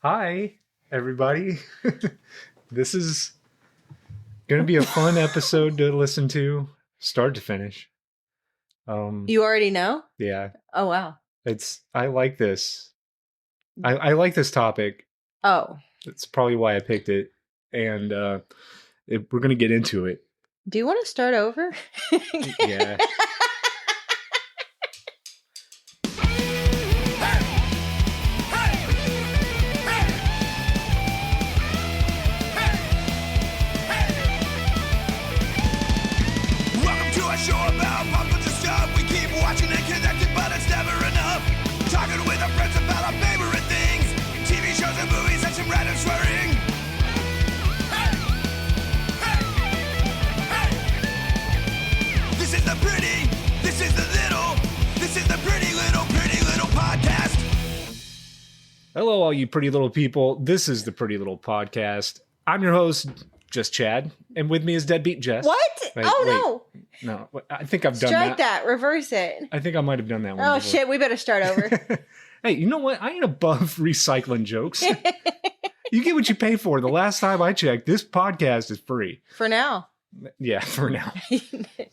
Hi, everybody. This is going to be a fun episode to listen to, start to finish. You already know? Yeah. Oh, wow. I like this. I like this topic. Oh. That's probably why I picked it. And we're going to get into it. Do you want to start over? Yeah. Show about pop culture stuff. We keep watching and connected, but it's never enough. Talking with our friends about our favorite things, TV shows and movies and some random swearing. Hey! Hey! Hey! This is the pretty, this is the little, this is the pretty little podcast. Hello, all you pretty little people. This is the Pretty Little Podcast. I'm your host, Just Chad, and with me is Deadbeat Jess. What? Wait, no. No, I think I've done Strike that. Reverse it. I think I might have done that one. Oh, before. shit. We better start over. Hey, you know what? I ain't above recycling jokes. You get what you pay for. The last time I checked, this podcast is free. For now. Yeah, for now. Yeah,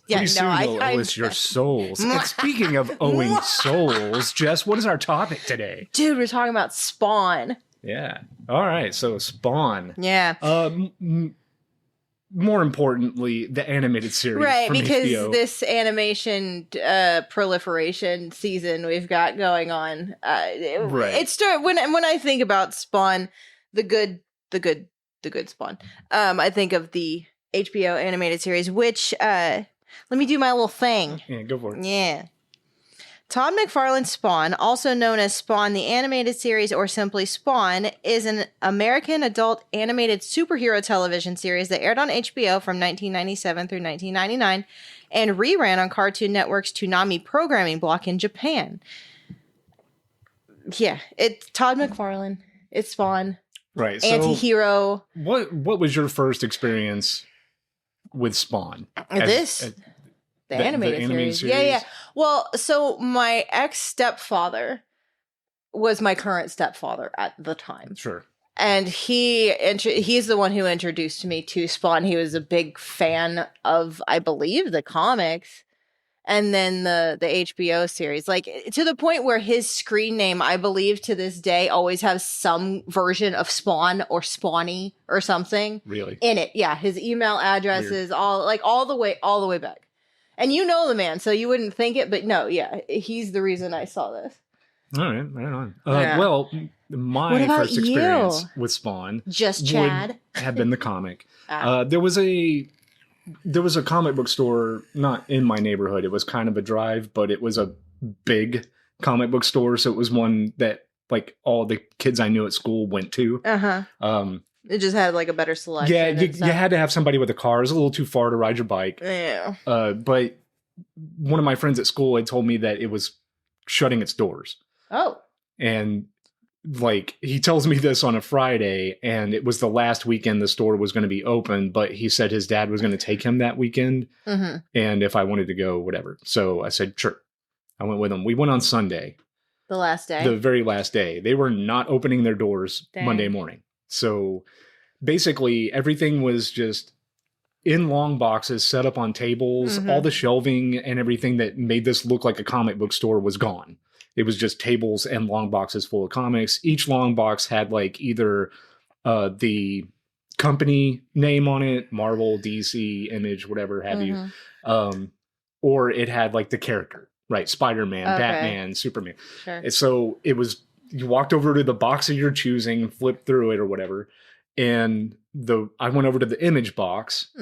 Pretty soon you'll owe us your souls. And speaking of owing souls, Jess, what is our topic today? Dude, we're talking about Spawn. Yeah. All right. So Spawn. Yeah. More importantly, the animated series. Right, from because HBO. this animation proliferation season we've got going on. Right. It's when I think about Spawn, the good Spawn. I think of the HBO animated series, which let me do my little thing. Yeah, go for it. Yeah. Todd McFarlane's Spawn, also known as Spawn the Animated Series or simply Spawn, is an American adult animated superhero television series that aired on HBO from 1997 through 1999 and reran on Cartoon Network's Toonami programming block in Japan. Yeah, it's Todd McFarlane. It's Spawn. Right. So Anti-hero. What was your first experience with Spawn? The animated series. Yeah. Well, so my ex-stepfather was my current stepfather at the time. Sure. And he's the one who introduced me to Spawn. He was a big fan of, I believe, the comics and then the HBO series. Like, to the point where his screen name, I believe, to this day, always has some version of Spawn or Spawny or something. Really? In it. Yeah. His email addresses, all the way back. And you know the man, so you wouldn't think it, but no, yeah, he's the reason I saw this. All right, right on. Yeah. Well, my first experience with Spawn Just Chad would have been the comic. There was a comic book store not in my neighborhood. It was kind of a drive, but it was a big comic book store, so it was one that like all the kids I knew at school went to. It just had like a better selection. Yeah, you had to have somebody with a car. It was a little too far to ride your bike. Yeah. But one of my friends at school had told me that it was shutting its doors. Oh. And like he tells me this on a Friday, and it was the last weekend the store was going to be open, but he said his dad was going to take him that weekend. Mm-hmm. And if I wanted to go, whatever. So I said, sure. I went with him. We went on Sunday. The last day? The very last day. They were not opening their doors Monday morning. So basically everything was just in long boxes set up on tables. Mm-hmm. All the shelving and everything that made this look like a comic book store was gone. It was just tables and long boxes full of comics. Each long box had like either the company name on it, Marvel, DC, Image, whatever have you. Or it had like the character, right? Spider-Man, Batman, Superman. Sure. And so it was, you walked over to the box of your choosing, flipped through it or whatever. And I went over to the Image box,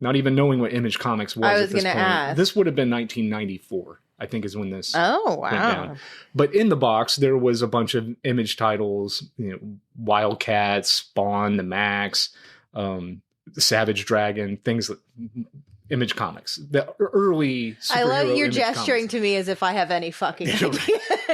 not even knowing what Image Comics was. I was at this going to point. ask. This would have been 1994, I think, is when this went down. But in the box, there was a bunch of Image titles, Wildcat, Spawn, The Max, Savage Dragon, things that Image Comics, the early superhero I love you Image gesturing comics. to me as if I have any fucking idea.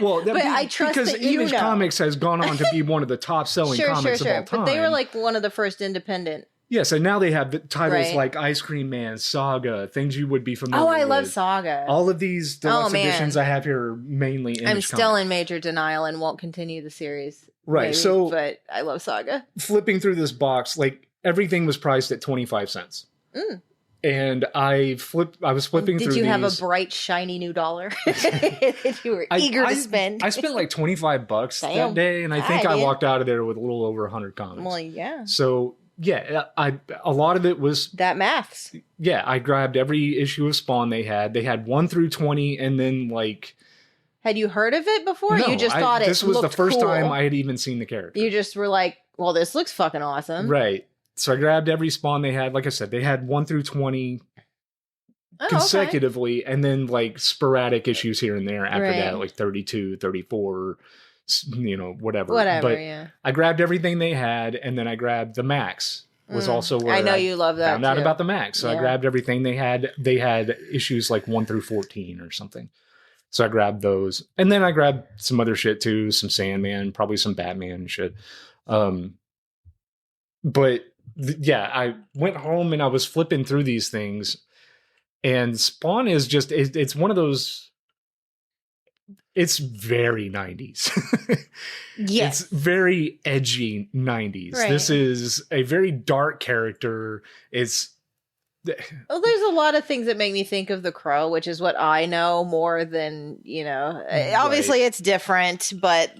Well, but I trust because that you Image know. Comics has gone on to be one of the top selling comics of all time. But they were like one of the first independent Yes, and now they have the titles Right. like Ice Cream Man, Saga, things you would be familiar Oh, with. I love Saga. All of these deluxe man. editions I have here are mainly Image I'm still Comics. in major denial and won't continue the series. Right, maybe, so- but I love Saga. Flipping through this box, like everything was priced at 25 cents. Mm. And I was flipping through Did you have a these. bright, shiny new dollar that you were eager to spend? I spent like $25 that Damn. day, and I think Hi, I dude. walked out of there with a little over 100 comics. Well, yeah. So yeah, a lot of it was That maths. yeah. I grabbed every issue of Spawn they had. They had 1 through 20, and then like Had you heard of it before? no, You just thought this it was the looked first cool. time I had even seen the character. You just were like, well, this looks fucking awesome. Right. So I grabbed every Spawn they had. Like I said, they had 1 through 20 Oh, okay. consecutively, and then like sporadic issues here and there after Right. that, like 32, 34, whatever. Whatever, But yeah. I grabbed everything they had, and then I grabbed the Max. Was also where I know you love that found out too. about the Max. So I Yeah. grabbed everything they had. They had issues like 1 through 14 or something. So I grabbed those, and then I grabbed some other shit too, some Sandman, probably some Batman and shit. But yeah, I went home and I was flipping through these things, and Spawn is just it's one of those. It's very 90s. Yes. It's very edgy 90s. Right. This is a very dark character. It's Well, there's a lot of things that make me think of The Crow, which is what I know more than, obviously it's different, but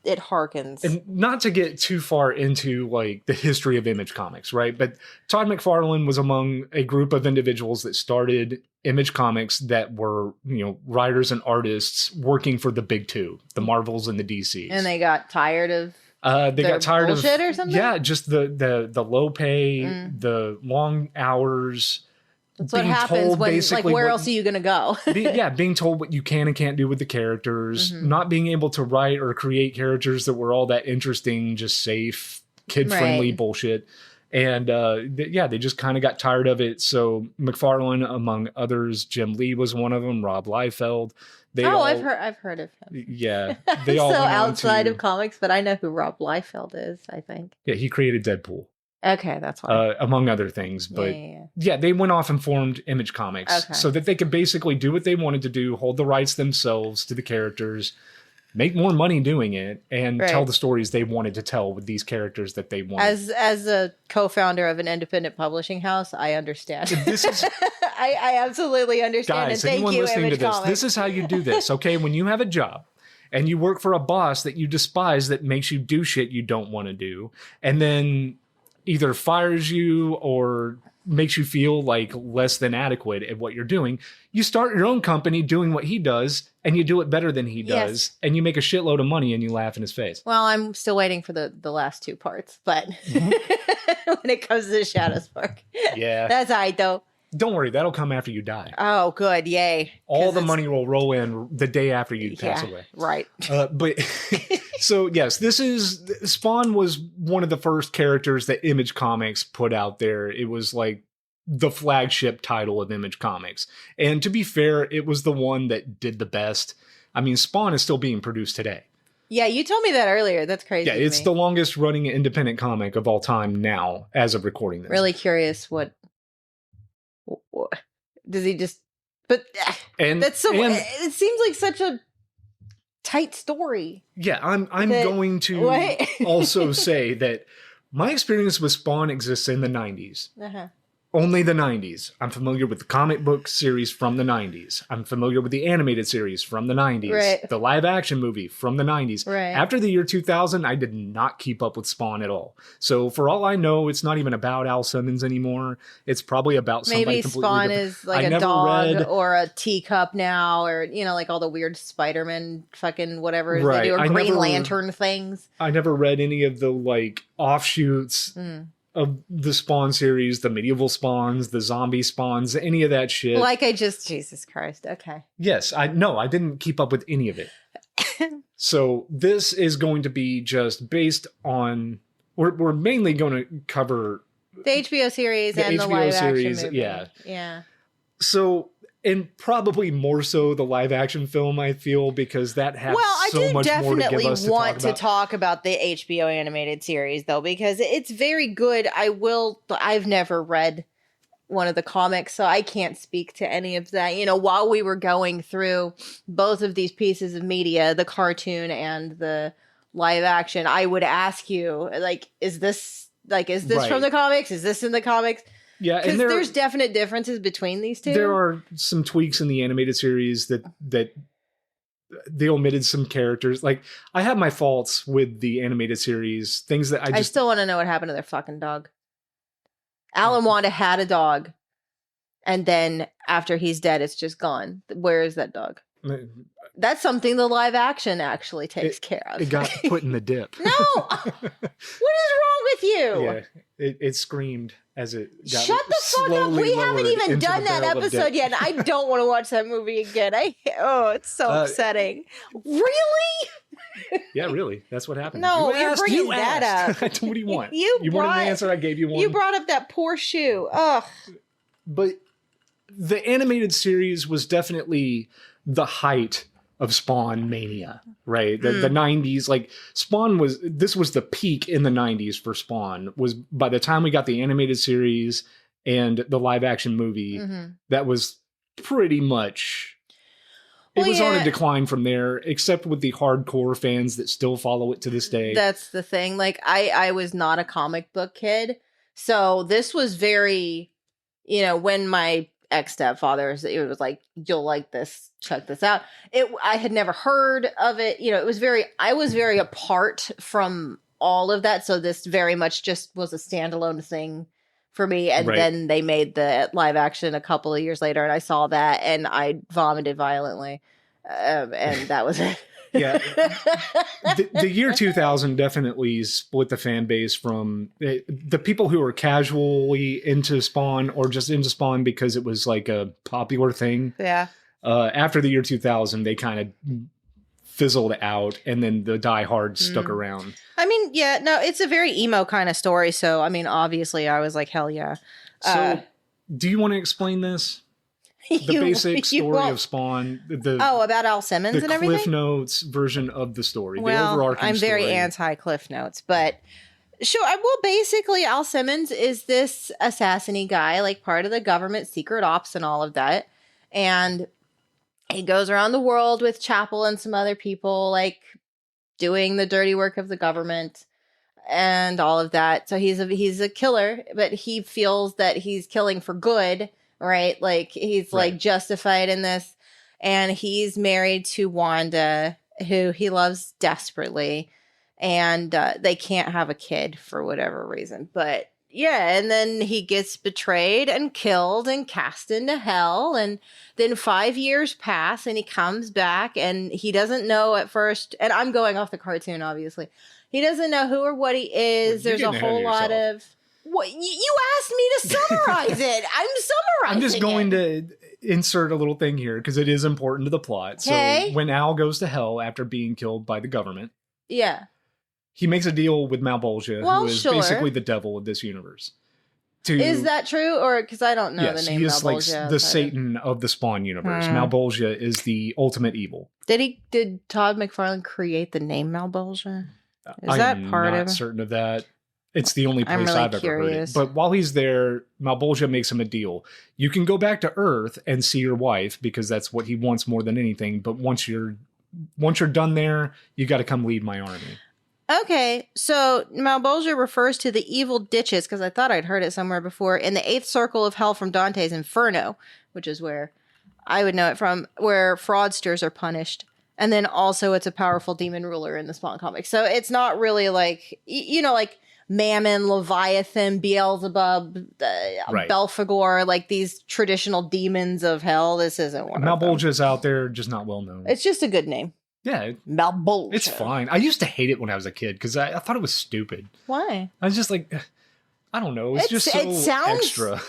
it harkens. and not to get too far into like the history of Image Comics, right? But Todd McFarlane was among a group of individuals that started Image Comics that were, writers and artists working for the big two, the Marvels and the DCs. And they got tired of They their got tired of bullshit or something? Yeah, just the low pay, the long hours. That's what being happens told when, basically where what- else are you going to go? being told what you can and can't do with the characters, Mm-hmm. not being able to write or create characters that were all that interesting, just safe, kid-friendly Right. bullshit. And they just kind of got tired of it. So McFarlane, among others, Jim Lee was one of them, Rob Liefeld. I've heard of him. Yeah, they all So went on outside to- of comics, but I know who Rob Liefeld is, I think. Yeah, he created Deadpool, Okay, that's why. among other things. But yeah. yeah, they went off and formed Image Comics Okay. so that they could basically do what they wanted to do, hold the rights themselves to the characters, make more money doing it, and Right. tell the stories they wanted to tell with these characters that they wanted. As a co-founder of an independent publishing house, I understand. This is I absolutely understand. guys, and thank anyone you, listening to Image this, Comics. this is how you do this, okay? When you have a job and you work for a boss that you despise that makes you do shit you don't want to do, and then either fires you or makes you feel like less than adequate at what you're doing, you start your own company doing what he does, and you do it better than he does, Yes. and you make a shitload of money and you laugh in his face. Well, I'm still waiting for the last two parts, but Mm-hmm. when it comes to the Shadow Spark, Yeah. that's all right though. Don't worry, that'll come after you die. Oh, good, yay! All 'Cause the it's- money will roll in the day after you pass away. right. But so yes, Spawn was one of the first characters that Image Comics put out there. It was like the flagship title of Image Comics. And to be fair, it was the one that did the best. I mean, Spawn is still being produced today. Yeah, you told me that earlier. That's crazy. Yeah, to it's me. the longest running independent comic of all time now, as of recording this. Really curious. What does he just? But And that's so. and, It seems like such a tight story. yeah, I'm that- going to What? also say that my experience with Spawn exists in the 90s. Uh-huh. Only the 90s. I'm familiar with the comic book series from the 90s. I'm familiar with the animated series from the 90s. Right. The live action movie from the 90s. Right. After the year 2000, I did not keep up with Spawn at all. So for all I know, it's not even about Al Simmons anymore. It's probably about somebody Maybe completely Spawn different. is like I a never dog read- or a teacup now, or like all the weird Spider-Man fucking whatever Right. they do, or I Green never- Lantern things. I never read any of the like offshoots of the Spawn series, the medieval Spawns, the zombie Spawns, any of that shit. Jesus Christ. Okay. Yes, I didn't keep up with any of it. So this is going to be just based on we're mainly going to cover The HBO series The and the HBO live series, action movie. yeah. Yeah. so And probably more so the live action film, I feel, because that has so much more to give us to want to talk about the HBO animated series, though, because it's very good. I've never read one of the comics, so I can't speak to any of that. You know, while we were going through both of these pieces of media, the cartoon and the live action, I would ask you, like, is this right. from the comics? Is this in the comics? Yeah, because there's definite differences between these two. There are some tweaks in the animated series that they omitted some characters. Like, I have my faults with the animated series, things that I still want to know what happened to their fucking dog. Al and Wanda had a dog, and then after he's dead, it's just gone. Where is that dog? That's something the live action actually takes care of. It got put in the dip. No! What is wrong with you? Yeah, it screamed as it got Shut the fuck up. We haven't even done that episode yet, and I don't want to watch that movie again. It's so upsetting. Really? Yeah, really. That's what happened. No, you're bringing that up. What do you want? You wanted an answer, I gave you one. You brought up that poor shoe. Ugh. But the animated series was definitely the height of Spawn mania, right? The 90s, like Spawn this was the peak in the 90s for Spawn. Was by the time we got the animated series and the live action movie, that was pretty much, it was on a decline from there, except with the hardcore fans that still follow it to this day. That's the thing. Like, I was not a comic book kid, so this was very, when my ex-stepfather, it was like, you'll like this, check this out. I had never heard of it. I was very apart from all of that. So this very much just was a standalone thing for me. And then they made the live action a couple of years later, and I saw that and I vomited violently. And that was it. Yeah. The year 2000 definitely split the fan base from the people who were casually into Spawn or just into Spawn because it was like a popular thing. Yeah. After the year 2000, they kind of fizzled out, and then the diehards stuck around. I mean, yeah, no, it's a very emo kind of story. So, I mean, obviously I was like, hell yeah. So do you want to explain this? The basic story of Spawn. About Al Simmons and everything? The Cliff Notes version of the story. Well, the overarching I'm very anti-Cliff Notes, but sure. Well, basically, Al Simmons is this assassin-y guy, like part of the government secret ops and all of that. And he goes around the world with Chapel and some other people, like doing the dirty work of the government and all of that. So he's a killer, but he feels that he's killing for good. Right? Like, he's like justified in this. And he's married to Wanda, who he loves desperately. And they can't have a kid for whatever reason. But yeah, and then he gets betrayed and killed and cast into hell. And then 5 years pass and he comes back and he doesn't know at first. And I'm going off the cartoon, obviously. He doesn't know who or what he is. There's a whole lot of... What you asked me to summarize it. I'm summarizing. I'm just going to insert a little thing here because it is important to the plot. Okay. So when Al goes to hell after being killed by the government, he makes a deal with Malbolgia, who is basically the devil of this universe. Is that true? Or because I don't know the name he is Malbolgia. Like the Satan of the Spawn universe. Malbolgia is the ultimate evil. Did Todd McFarlane create the name Malbolgia? Is that part of it? I'm not certain of that. It's the only place I've ever heard it. But while he's there, Malbolgia makes him a deal. You can go back to Earth and see your wife because that's what he wants more than anything. But once you're done there, you got to come lead my army. Okay, so Malbolgia refers to the evil ditches, because I thought I'd heard it somewhere before, in the 8th circle of hell from Dante's Inferno, which is where I would know it from, where fraudsters are punished. And then also it's a powerful demon ruler in the Spawn comics. So it's not really like, like Mammon, Leviathan, Beelzebub, Belphegor, like these traditional demons of hell. This isn't one of them. Malbolgia's out there, just not well known. It's just a good name. Yeah. Malbolgia. It's fine. I used to hate it when I was a kid because I thought it was stupid. Why? I was just like, I don't know. It sounds extra.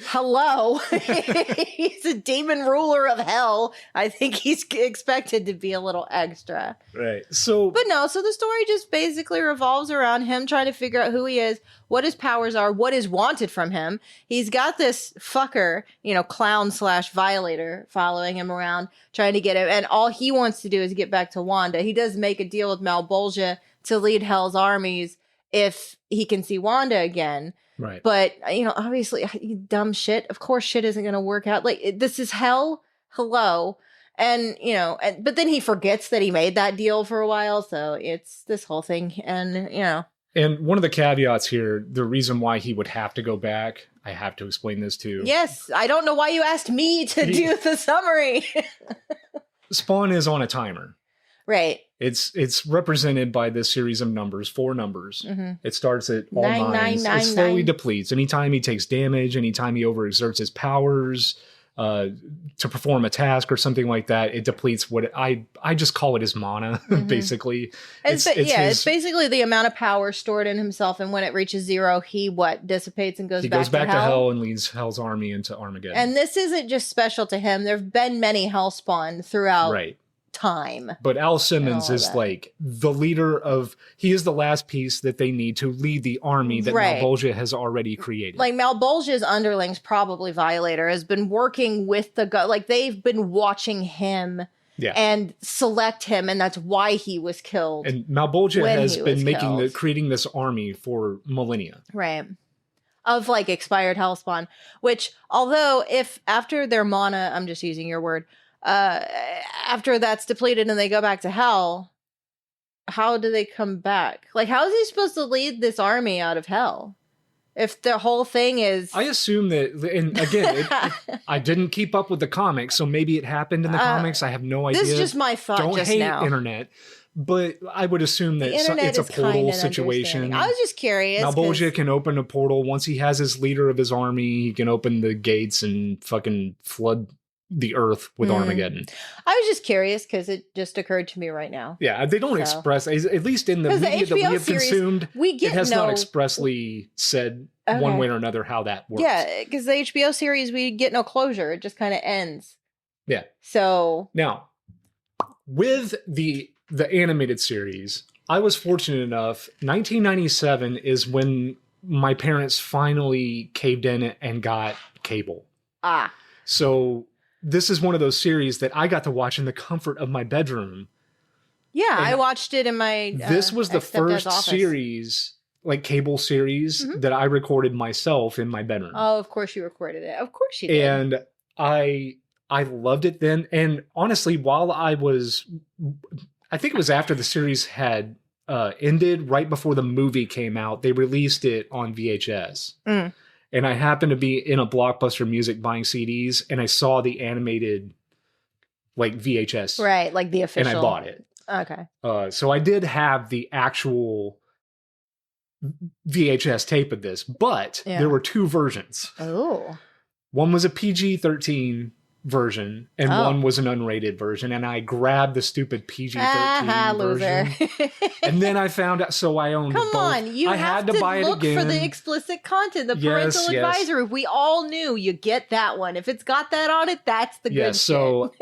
Hello. He's a demon ruler of hell. I think he's expected to be a little extra. Right. So, But no, so the story just basically revolves around him trying to figure out who he is, what his powers are, what is wanted from him. He's got this fucker, clown / violator following him around, trying to get him. And all he wants to do is get back to Wanda. He does make a deal with Malbolgia to lead Hell's armies if he can see Wanda again. right. But, obviously, dumb shit. Of course, shit isn't going to work out. Like, this is hell. Hello. And, but then he forgets that he made that deal for a while. So it's this whole thing. And, And one of the caveats here, the reason why he would have to go back, I have to explain this too. Yes. I don't know why you asked me to do the summary. Spawn is on a timer. Right. It's represented by this series of numbers, 4 numbers. Mm-hmm. It starts at all 9, 9s. 9, It slowly 9. depletes. Anytime he takes damage, anytime he overexerts his powers to perform a task or something like that, it depletes what I just call it his mana, basically. It's basically the amount of power stored in himself, and when it reaches 0, he dissipates and he goes back to hell and leads Hell's army into Armageddon. And this isn't just special to him. There have been many Hellspawn throughout right. time. But Al Simmons all is that. like the leader of, he is the last piece that they need to lead the army that Right. Malbolgia has already created. Like Malbolgia's underlings, probably Violator, has been working with the like they've been watching him and select him, and that's why he was killed. And Malbolgia when has he been was creating this army for millennia. Right. Of like expired Hellspawn, which although if after their mana, I'm just using your word, after that's depleted and they go back to hell, how do they come back? Like, how is he supposed to lead this army out of hell if the whole thing is? I assume that, and again, I didn't keep up with the comics, so maybe it happened in the comics. I have no idea. This is just my thought. Don't just hate now. internet, but I would assume that The internet it's a is portal kind and situation. understanding. I was just curious. Malbolgia can open a portal once he has his leader of his army. He can open the gates and fucking flood the earth with Armageddon. I was just curious because it just occurred to me right now. Yeah, they don't express, at least in the 'Cause the media that we HBO have series, consumed, we get it has no- not expressly said one Okay. way or another how that works. Yeah, because the HBO series, we get no closure. It just kind of ends. Yeah. So Now, with the animated series, I was fortunate enough, 1997 is when my parents finally caved in and got cable. So this is one of those series that I got to watch in the comfort of my bedroom. yeah, And I watched it in my. This was the ex-stepdad's first office. series, like cable series, that I recorded myself in my bedroom. Oh, of course you recorded it. Of course you did. And I loved it then. And honestly, while I think it was after the series had ended, right before the movie came out, they released it on VHS. And I happened to be in a Blockbuster Music buying CDs, and I saw the animated like VHS. Right, like the official. And I bought it. Okay. So I did have the actual VHS tape of this, but there were 2 versions. Oh. One was a PG-13 version, and one was an unrated version, and I grabbed the stupid PG-13 version. Loser. And then I found out, so I owned both. Come on, you I have had to buy look it again for the explicit content, the Yes, parental yes. advisory. We all knew you get that one. If it's got that on it, that's the good so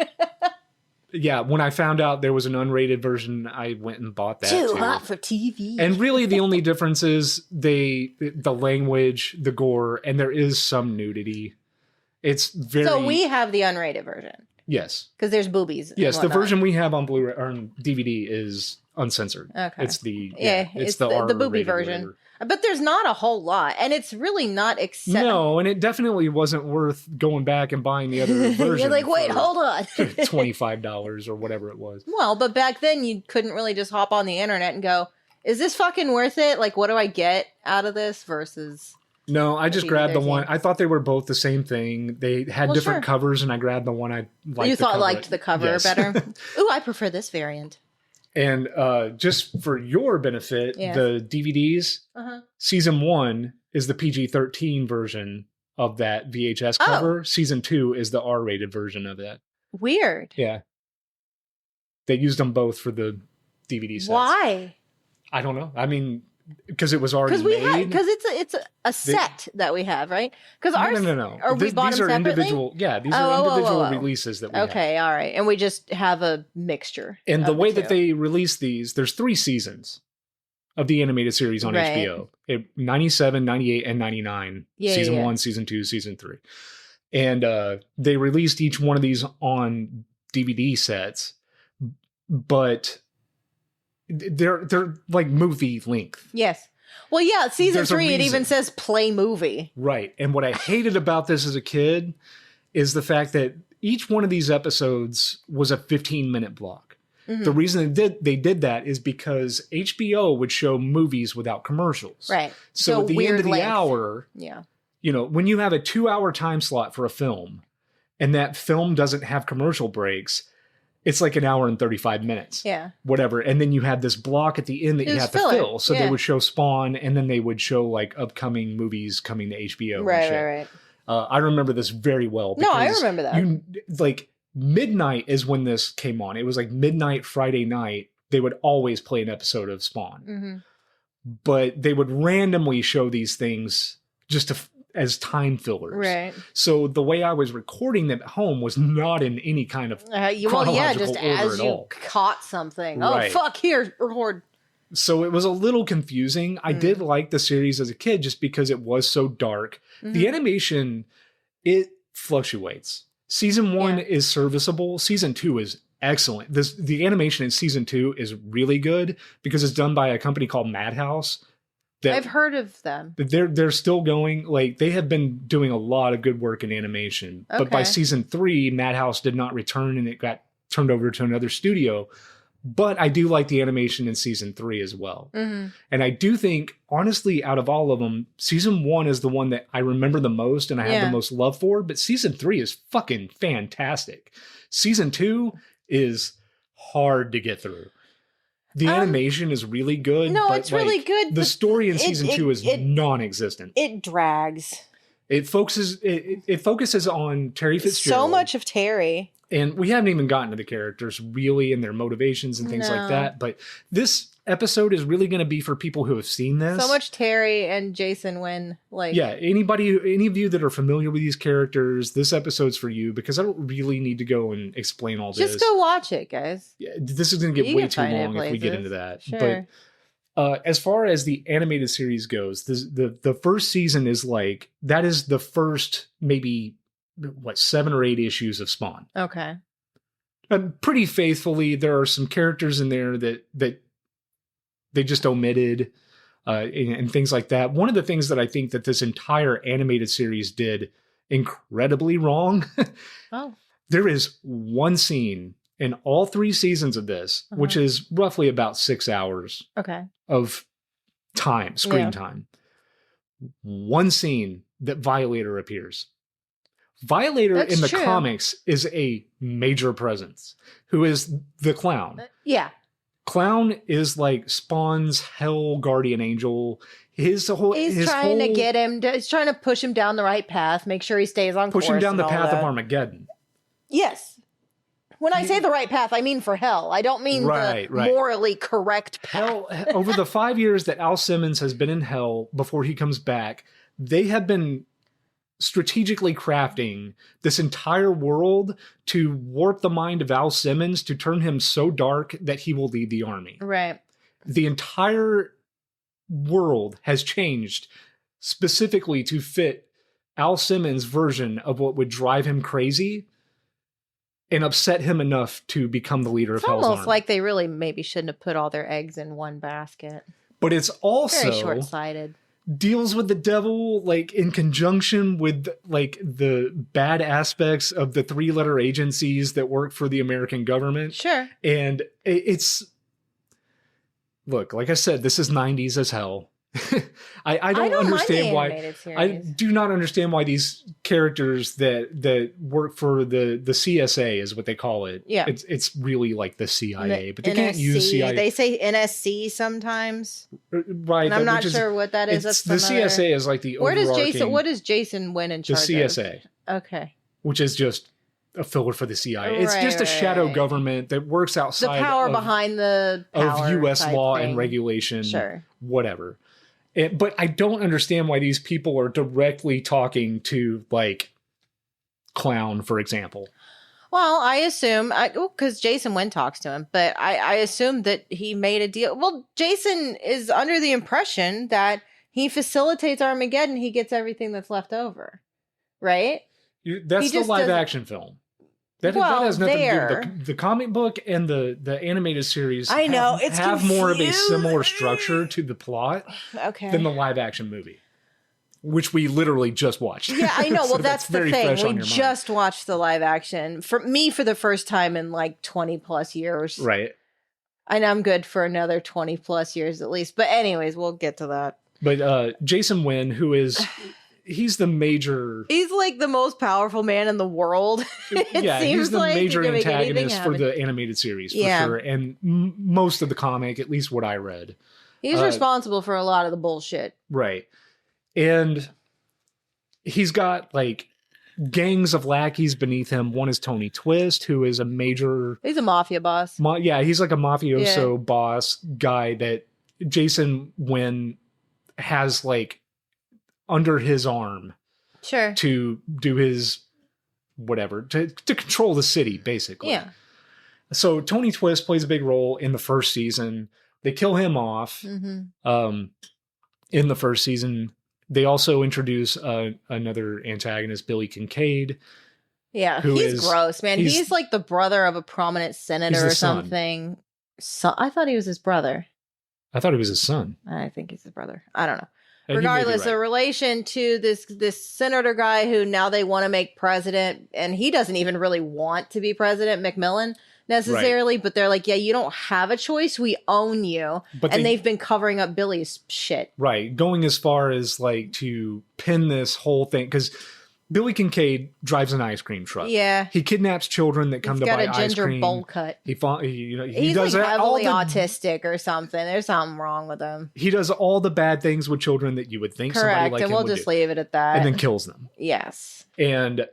yeah, when I found out there was an unrated version, I went and bought that shit. too. Too hot for TV. And really the only difference is the language, the gore, and there is some nudity. It's very... So we have the unrated version. Yes. Because there's boobies. and Yes, the whatnot. version we have on Blu-ray or on DVD is uncensored. Okay. It's the it's the R-rated booby version. whatever. But there's not a whole lot. And it's really not No, and it definitely wasn't worth going back and buying the other version. You're like, wait, for hold on. $25 or whatever it was. Well, but back then you couldn't really just hop on the internet and go, is this fucking worth it? Like, what do I get out of this versus... No, I just grabbed the PG-13. one. I thought they were both the same thing. They had different covers, and I grabbed the one I liked. You thought liked the cover Yes. better? Ooh, I prefer this variant. And just for your benefit, Yes. the DVDs, season 1 is the PG-13 version of that VHS cover. Season 2 is the R-rated version of that. Weird. Yeah. They used them both for the DVD sets. Why? I don't know. I mean, because it was already made. Because it's a set that we have, right? Because ours, no. Or we bought these them are separately? individual. Yeah, these are individual releases that we have. Okay, all right, and we just have a mixture. And the way two. that they release these, there's 3 seasons of the animated series on Right. HBO. 97, 98, and 99. Season 1, Season 2, Season 3. And they released each one of these on DVD sets, but they're like movie length. Yes. Well, yeah, season There's a 3, it even reason. says play movie. Right. And what I hated about this as a kid is the fact that each one of these episodes was a 15-minute block. Mm-hmm. The reason they did that is because HBO would show movies without commercials. Right. So at the end weird of the length. hour, Yeah. when you have a 2-hour time slot for a film and that film doesn't have commercial breaks, it's like an hour and 35 minutes. Yeah. Whatever. And then you had this block at the end that It you was have to filler. fill. So Yeah. they would show Spawn and then they would show like upcoming movies coming to HBO. and Right, shit. right. I remember this very well. No, I because remember that. Like midnight is when this came on. It was like midnight Friday night. They would always play an episode of Spawn. Mm-hmm. But they would randomly show these things just as time fillers. Right. So the way I was recording them at home was not in any kind of Well, yeah, chronological just order as at you all. caught something. Right. Oh, fuck, here, record. So it was a little confusing. I did like the series as a kid just because it was so dark. Mm-hmm. The animation, it fluctuates. Season 1 Yeah. is serviceable. Season 2 is excellent. The animation in season 2 is really good because it's done by a company called Madhouse. I've heard of them. They're still going. Like they have been doing a lot of good work in animation. But by Okay. season 3, Madhouse did not return and it got turned over to another studio. But I do like the animation in season 3 as well. Mm-hmm. And I do think, honestly, out of all of them, season 1 is the one that I remember the most and I have Yeah. the most love for. But season 3 is fucking fantastic. Season 2 is hard to get through. The animation is really good. No, but it's really good. The story in season 2 is it non-existent. It drags. It focuses on Terry Fitzgerald. So much of Terry. And we haven't even gotten to the characters really and their motivations and things No. like that. But this episode is really going to be for people who have seen this. So much Terry and Jason when, like... Yeah, any of you that are familiar with these characters, this episode's for you because I don't really need to go and explain all this. Just go watch it, guys. Yeah, this is going to get You way can too find it long if we get places. into that. Sure. But as far as the animated series goes, the first season is like, that is the first maybe, 7 or 8 issues of Spawn. Okay. Pretty faithfully, there are some characters in there that they just omitted and things like that. One of the things that I think that this entire animated series did incredibly wrong, Oh. there is one scene in all 3 seasons of this, which is roughly about 6 hours Okay. of time, screen Yeah. time. One scene that Violator appears. Violator That's in the true. comics is a major presence, who is the clown. Yeah. Clown is like Spawn's hell guardian angel. He's Trying to get him. He's trying to push him down the right path. Make sure he stays on course. push him down the and all path of that. Armageddon. Yes. When I say the right path, I mean for hell. I don't mean Right, the right. morally correct path. Hell, over the 5 years that Al Simmons has been in hell before he comes back, they have been strategically crafting this entire world to warp the mind of Al Simmons to turn him so dark that he will lead the army. Right. The entire world has changed specifically to fit Al Simmons' version of what would drive him crazy and upset him enough to become the leader It's of Hell's almost army. like they really maybe shouldn't have put all their eggs in one basket. But it's also Very short-sighted. deals with the devil like in conjunction with like the bad aspects of the 3-letter agencies that work for the American government. Sure. And it's, look, like I said, this is 90s as hell. I don't understand why. I do not understand why these characters that work for the CSA is what they call it. Yeah. It's really like the CIA, but they can't use CIA. They say NSC sometimes. Right. And I'm not which is- sure what that is. It's, That's the some other- CSA is like the Where does overarching- Jason? What does Jason win in the charge CSA, of? Okay. which is just a filler for the CIA. It's just a shadow government that works The outside power of, behind the power of U.S. type law thing. and regulation, Sure. whatever. But I don't understand why these people are directly talking to, like, Clown, for example. Well, I assume, because Jason Wynn talks to him, but I assume that he made a deal. Well, Jason is under the impression that he facilitates Armageddon. He gets everything that's left over, right? That's the just live doesn't- action film. That Well, has nothing to do there. with the comic book and the animated series. I know, it's have more of a confusing. similar structure to the plot Okay. than the live action movie, which we literally just watched. Yeah, I know. So Well, that's the very thing. fresh on We your mind. just watched the live action for the first time in like 20 plus years. Right. And I'm good for another 20 plus years at least. But anyways, we'll get to that. But Jason Wynn, who is he's the major He's like the most powerful man in the world. It yeah, seems he's the like he major can make anything antagonist for happen. the animated series for Yeah. sure. And most of the comic, at least what I read. He's responsible for a lot of the bullshit. Right. And he's got like gangs of lackeys beneath him. One is Tony Twist, who is a major He's a mafia boss. he's like a mafioso boss guy that Jason Wynn has like under his arm Sure. to do his whatever, to control the city, basically. Yeah. So Tony Twist plays a big role in the first season. They kill him off Mm-hmm. in the first season. They also introduce another antagonist, Billy Kincaid. Yeah. Who He's is- gross, man. he's- He's like the brother of a prominent senator He's or the son. something. So I thought he was his brother. I thought it was his son. I think he's his brother. I don't know. And you may be Regardless, right. a relation to this senator guy who now they want to make president, and he doesn't even really want to be president, McMillan necessarily, but they're like, yeah, you don't have a choice. We own you. But And they've been covering up Billy's shit. right, going as far as like to pin this whole thing, because Billy Kincaid drives an ice cream truck. Yeah. He kidnaps children that come He's to got buy a ice ginger cream. bowl cut. He He's does like all heavily the autistic or something. There's something wrong with him. he does all the bad things with children that you would think somebody Correct. like And him we'll would just do, leave it at that. and then kills them. Yes. And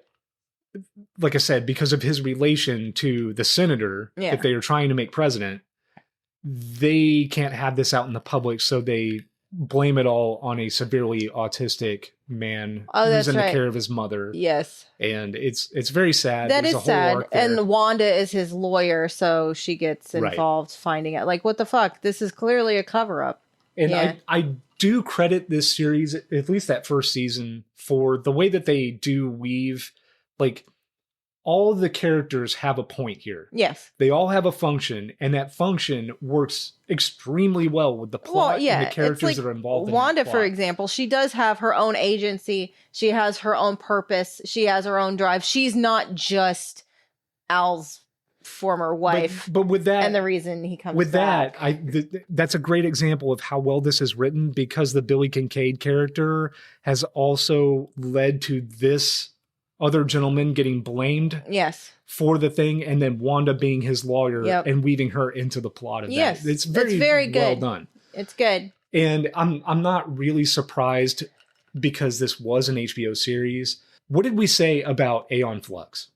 like I said, because of his relation to the senator Yeah. that they are trying to make president, they can't have this out in the public, so they blame it all on a severely autistic man Oh, that's who's in right. the care of his mother. Yes. And it's very sad. That There's is a whole sad. arc there. And Wanda is his lawyer, so she gets Right. involved finding out. Like, what the fuck? This is clearly a cover up. And Yeah. I do credit this series, at least that first season, for the way that they do weave, like, all of the characters have a point here. Yes. They all have a function, and that function works extremely well with the plot and the characters like that are involved Wanda, in the for plot. example, she does have her own agency. She has her own purpose. She has her own drive. She's not just Al's former wife But with that, and the reason he comes with back. that, that's a great example of how well this is written, because the Billy Kincaid character has also led to this other gentleman getting blamed Yes. for the thing, and then Wanda being his lawyer Yep. and weaving her into the plot of Yes. that. It's It's very, very well good. done. It's good. And I'm not really surprised, because this was an HBO series. What did we say about Aeon Flux?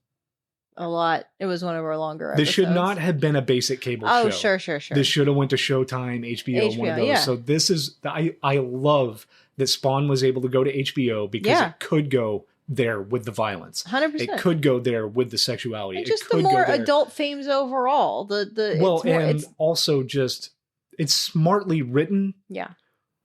A lot. It was one of our longer This should episodes. not have been a basic cable Oh, show. sure. This should have went to Showtime, HBO, one of HBO, those. yeah. So this is I love that Spawn was able to go to HBO, because Yeah. it could go there with the violence. 100%. It could go there with the sexuality. And It just the could go more there. adult themes overall. The Well, it's more, and it's, also just it's smartly written. yeah.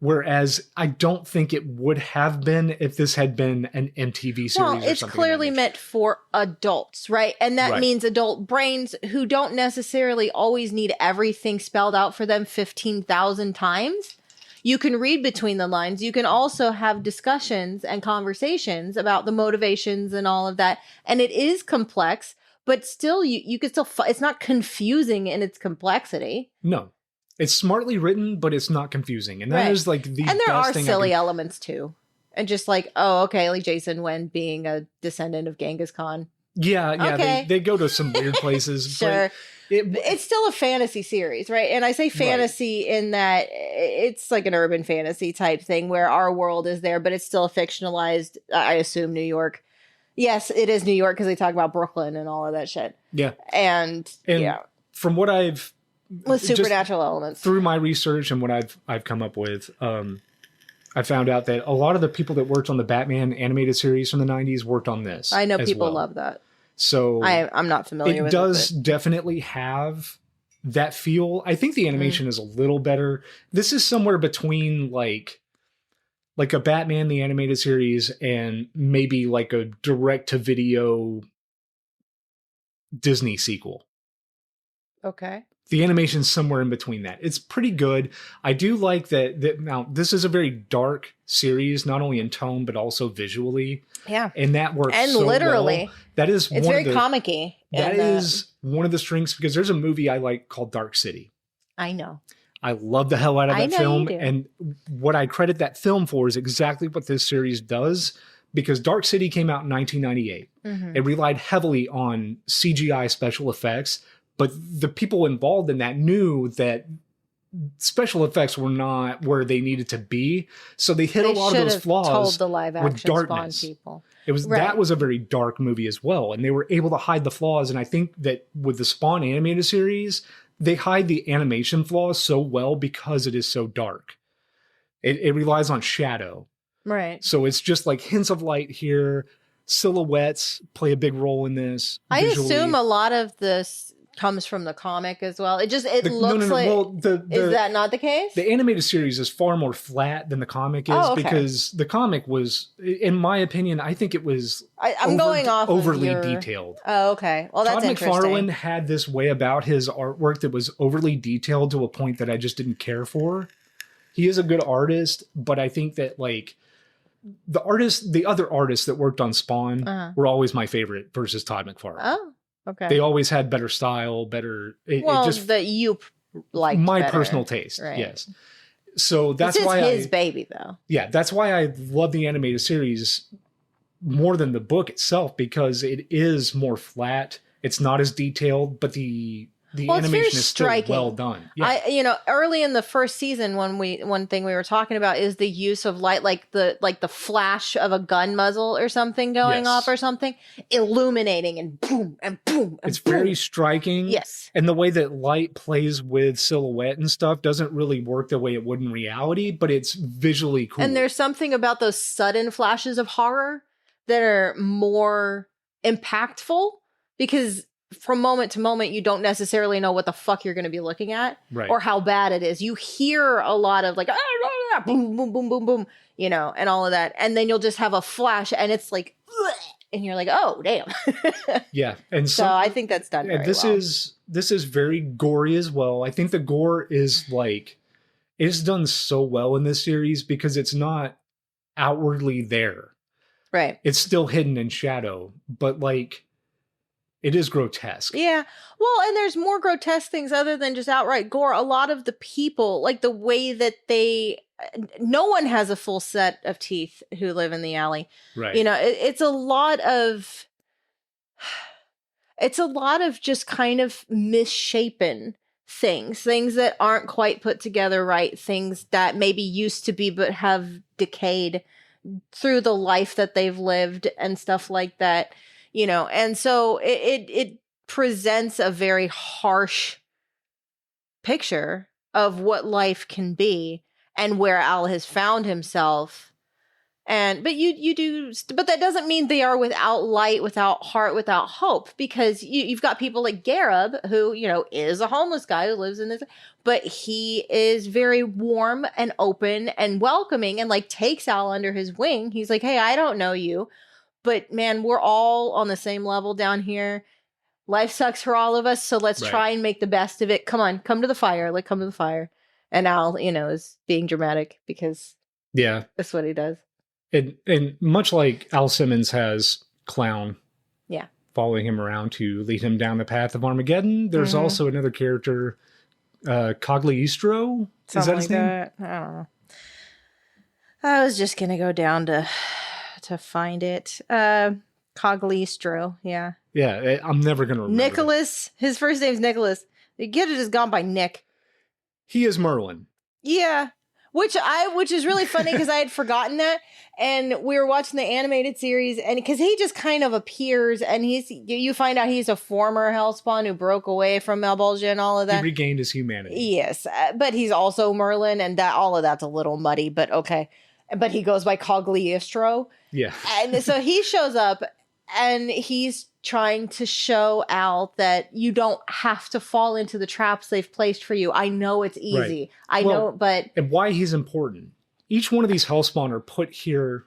Whereas I don't think it would have been if this had been an MTV series. Well, or it's something clearly of that nature. meant for adults, right? And that Right. means adult brains who don't necessarily always need everything spelled out for them 15,000 times. You can read between the lines. You can also have discussions and conversations about the motivations and all of that. And it is complex, but still, you can still, it's not confusing in its complexity. No, it's smartly written, but it's not confusing, and that Right. is like the And there best are thing silly I can, elements too. And just like, oh, okay, like Jason Wen being a descendant of Genghis Khan. Yeah, Okay. they go to some weird places. Sure. But it, It's still a fantasy series, right? And I say fantasy in that it's like an urban fantasy type thing where our world is there, but it's still a fictionalized, I assume, New York, Yes, it is New York because they talk about Brooklyn and all of that shit. Yeah. And yeah, from what I've with supernatural elements through my research and what I've come up with, I found out that a lot of the people that worked on the Batman animated series from the 90s worked on this. I know people love that. So I'm not familiar with it. It does definitely have that feel. I think the animation is a little better. This is somewhere between like a Batman the animated series and maybe like a direct to video Disney sequel. Okay. The animation's somewhere in between that. It's pretty good. I do like that now this is a very dark series, not only in tone but also visually. Yeah. And that works and so literally. Well. That is it's very comic-y. That is one of the strengths because there's a movie I like called Dark City. I know. I love the hell out of that film. And what I credit that film for is exactly what this series does because Dark City came out in 1998. Mm-hmm. It relied heavily on CGI special effects, but the people involved in that knew that special effects were not where they needed to be. So they hit a lot of those flaws told the live action with darkness. Spawn people. That was a very dark movie as well. And they were able to hide the flaws. And I think that with the Spawn animated series, they hide the animation flaws so well because it is so dark. It relies on shadow. Right. So it's just like hints of light here. Silhouettes play a big role in this. I assume a lot of this comes from the comic as well. It looks like... Well, is that not the case? The animated series is far more flat than the comic is because the comic was, in my opinion, I think it was overly detailed. Oh, okay. Well, that's interesting. Todd McFarlane had this way about his artwork that was overly detailed to a point that I just didn't care for. He is a good artist, but I think that like the other artists that worked on Spawn were always my favorite versus Todd McFarlane. Oh. Okay. They always had better style, better. That you like my better. Personal taste. Right. Yes. So that's this why is his baby, though. Yeah, that's why I love the animated series more than the book itself because it is more flat. It's not as detailed, but the animation is still well done. Yeah. Early in the first season, one thing we were talking about is the use of light, like the flash of a gun muzzle or something going off or something, illuminating and boom and boom. And it's very striking. Yes. And the way that light plays with silhouette and stuff doesn't really work the way it would in reality, but it's visually cool. And there's something about those sudden flashes of horror that are more impactful because from moment to moment, you don't necessarily know what the fuck you're going to be looking at or how bad it is. You hear a lot of like, boom, boom, boom, boom, boom, and all of that. And then you'll just have a flash and it's like, and you're like, oh, damn. Yeah. And so I think that's done very this well. This is very gory as well. I think the gore is it's done so well in this series because it's not outwardly there. Right. It's still hidden in shadow, but it is grotesque. Yeah. Well, and there's more grotesque things other than just outright gore. A lot of the people, like the way that no one has a full set of teeth who live in the alley. Right. It's a lot of just kind of misshapen things that aren't quite put together right, things that maybe used to be but have decayed through the life that they've lived and stuff like that. And so it presents a very harsh picture of what life can be and where Al has found himself. But that doesn't mean they are without light, without heart, without hope, because you've got people like Gareb, who, is a homeless guy who lives in this, but he is very warm and open and welcoming and takes Al under his wing. He's like, hey, I don't know you. But man, we're all on the same level down here. Life sucks for all of us, so let's try and make the best of it. Come on, come to the fire. Come to the fire. And Al, is being dramatic because that's what he does. And much like Al Simmons has Clown following him around to lead him down the path of Armageddon, there's also another character, Cogliostro. Is that his name? I don't know. I was just going to go down to find it. Cogliostro, yeah. Yeah, I'm never going to remember. Nicholas, his first name's Nicholas. The kid has gone by Nick. He is Merlin. Yeah. Which is really funny because I had forgotten that, and we were watching the animated series, and because he just kind of appears, and you find out he's a former Hellspawn who broke away from Malbolgia and all of that. He regained his humanity. Yes, but he's also Merlin, and that all of that's a little muddy, but okay. But he goes by Cogliostro. Yeah, and so he shows up, and he's trying to show Al that you don't have to fall into the traps they've placed for you. I know it's easy. Right. And why he's important. Each one of these Hellspawn are put here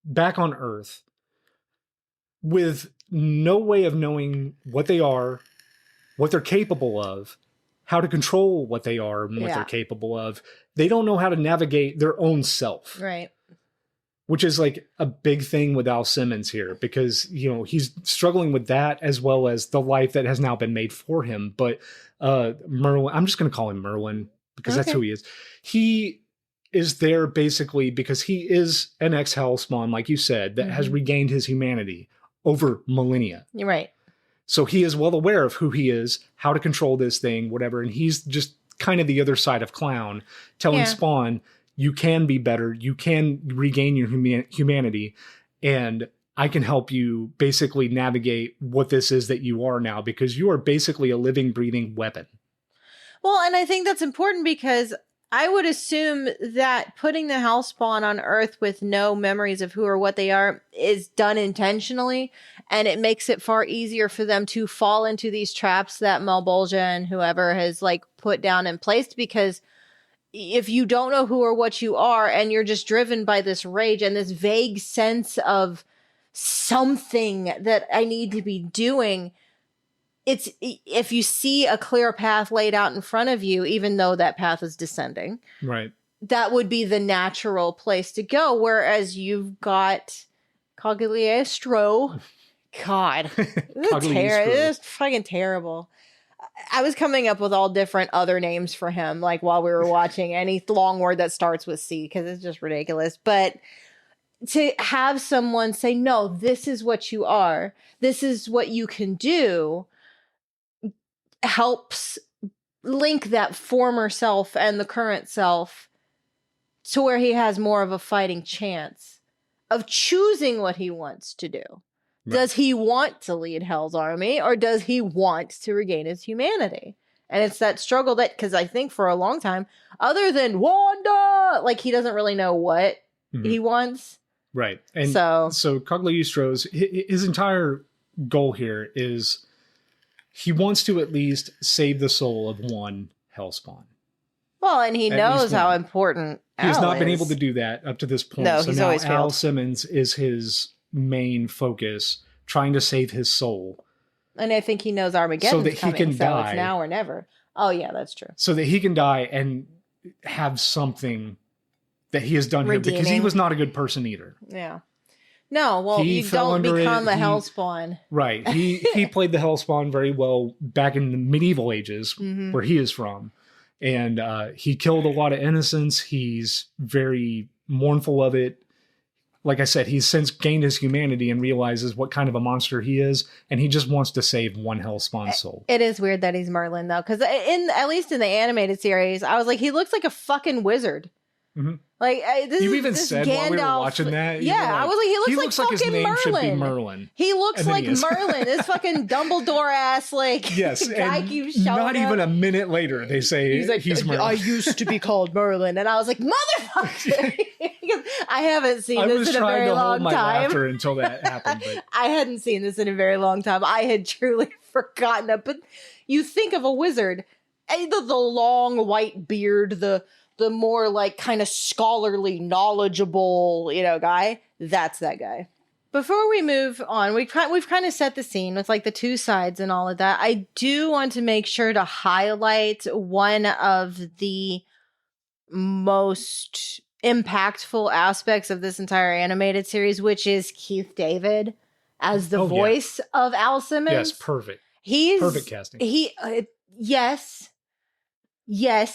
back on Earth with no way of knowing what they are, what they're capable of, how to control what they are and what they're capable of. They don't know how to navigate their own self. Right. Which is like a big thing with Al Simmons here because, he's struggling with that as well as the life that has now been made for him. But Merlin, I'm just going to call him Merlin because that's who he is. He is there basically because he is an ex-Hellspawn, like you said, that has regained his humanity over millennia. You're right. So he is well aware of who he is, how to control this thing, whatever. And he's just kind of the other side of Clown, telling Spawn, you can be better. You can regain your humanity. And I can help you basically navigate what this is that you are now because you are basically a living, breathing weapon. Well, and I think that's important because I would assume that putting the Hellspawn on Earth with no memories of who or what they are is done intentionally. And it makes it far easier for them to fall into these traps that Malbolgia and whoever has put down and placed because if you don't know who or what you are and you're just driven by this rage and this vague sense of something that I need to be doing, if you see a clear path laid out in front of you, even though that path is descending, right, that would be the natural place to go. Whereas you've got Cogliostro. God, this is fucking terrible. I was coming up with all different other names for him, while we were watching any long word that starts with C, because it's just ridiculous. But to have someone say, no, this is what you are, this is what you can do, helps link that former self and the current self to where he has more of a fighting chance of choosing what he wants to do. Right. Does he want to lead Hell's Army or does he want to regain his humanity? And it's that struggle because I think for a long time, other than Wanda, he doesn't really know what he wants. Right. And so Cogliostro's, his entire goal here is he wants to at least save the soul of one Hellspawn. Well, and he knows how important Al He's not is. been able to do that up to this point. No, so he's now always failed. Al Simmons is his main focus, trying to save his soul. And I think he knows Armageddon's so that he coming, can so die. it's now or never. Oh, yeah, that's true. So that he can die and have something that he has done here because he was not a good person either. Yeah. No, well, you don't become a Hellspawn. Right. He played the Hellspawn very well back in the medieval ages where he is from. And he killed a lot of innocents. He's very mournful of it. Like I said, he's since gained his humanity and realizes what kind of a monster he is. And he just wants to save one Hellspawn soul. It is weird that he's Merlin, though. Because at least in the animated series, I was like, he looks like a fucking wizard. Mm-hmm. You even said Gandalf, while we were watching that, yeah, I was like, he looks like his fucking name Merlin. should be Merlin. He looks like Merlin. This fucking Dumbledore ass yes, guy and keeps showing not up. even a minute later they say he's Merlin. I used to be called Merlin, and I was like, motherfucker. I haven't seen this in a very long time. I was trying to hold my laughter until that happened. But I hadn't seen this in a very long time. I had truly forgotten it. But you think of a wizard, the long white beard, the more kind of scholarly, knowledgeable, guy. That's that guy. Before we move on, we've kind of set the scene with the two sides and all of that. I do want to make sure to highlight one of the most impactful aspects of this entire animated series, which is Keith David as the voice of Al Simmons. Yes, perfect. He's perfect casting. Yes. Yeah.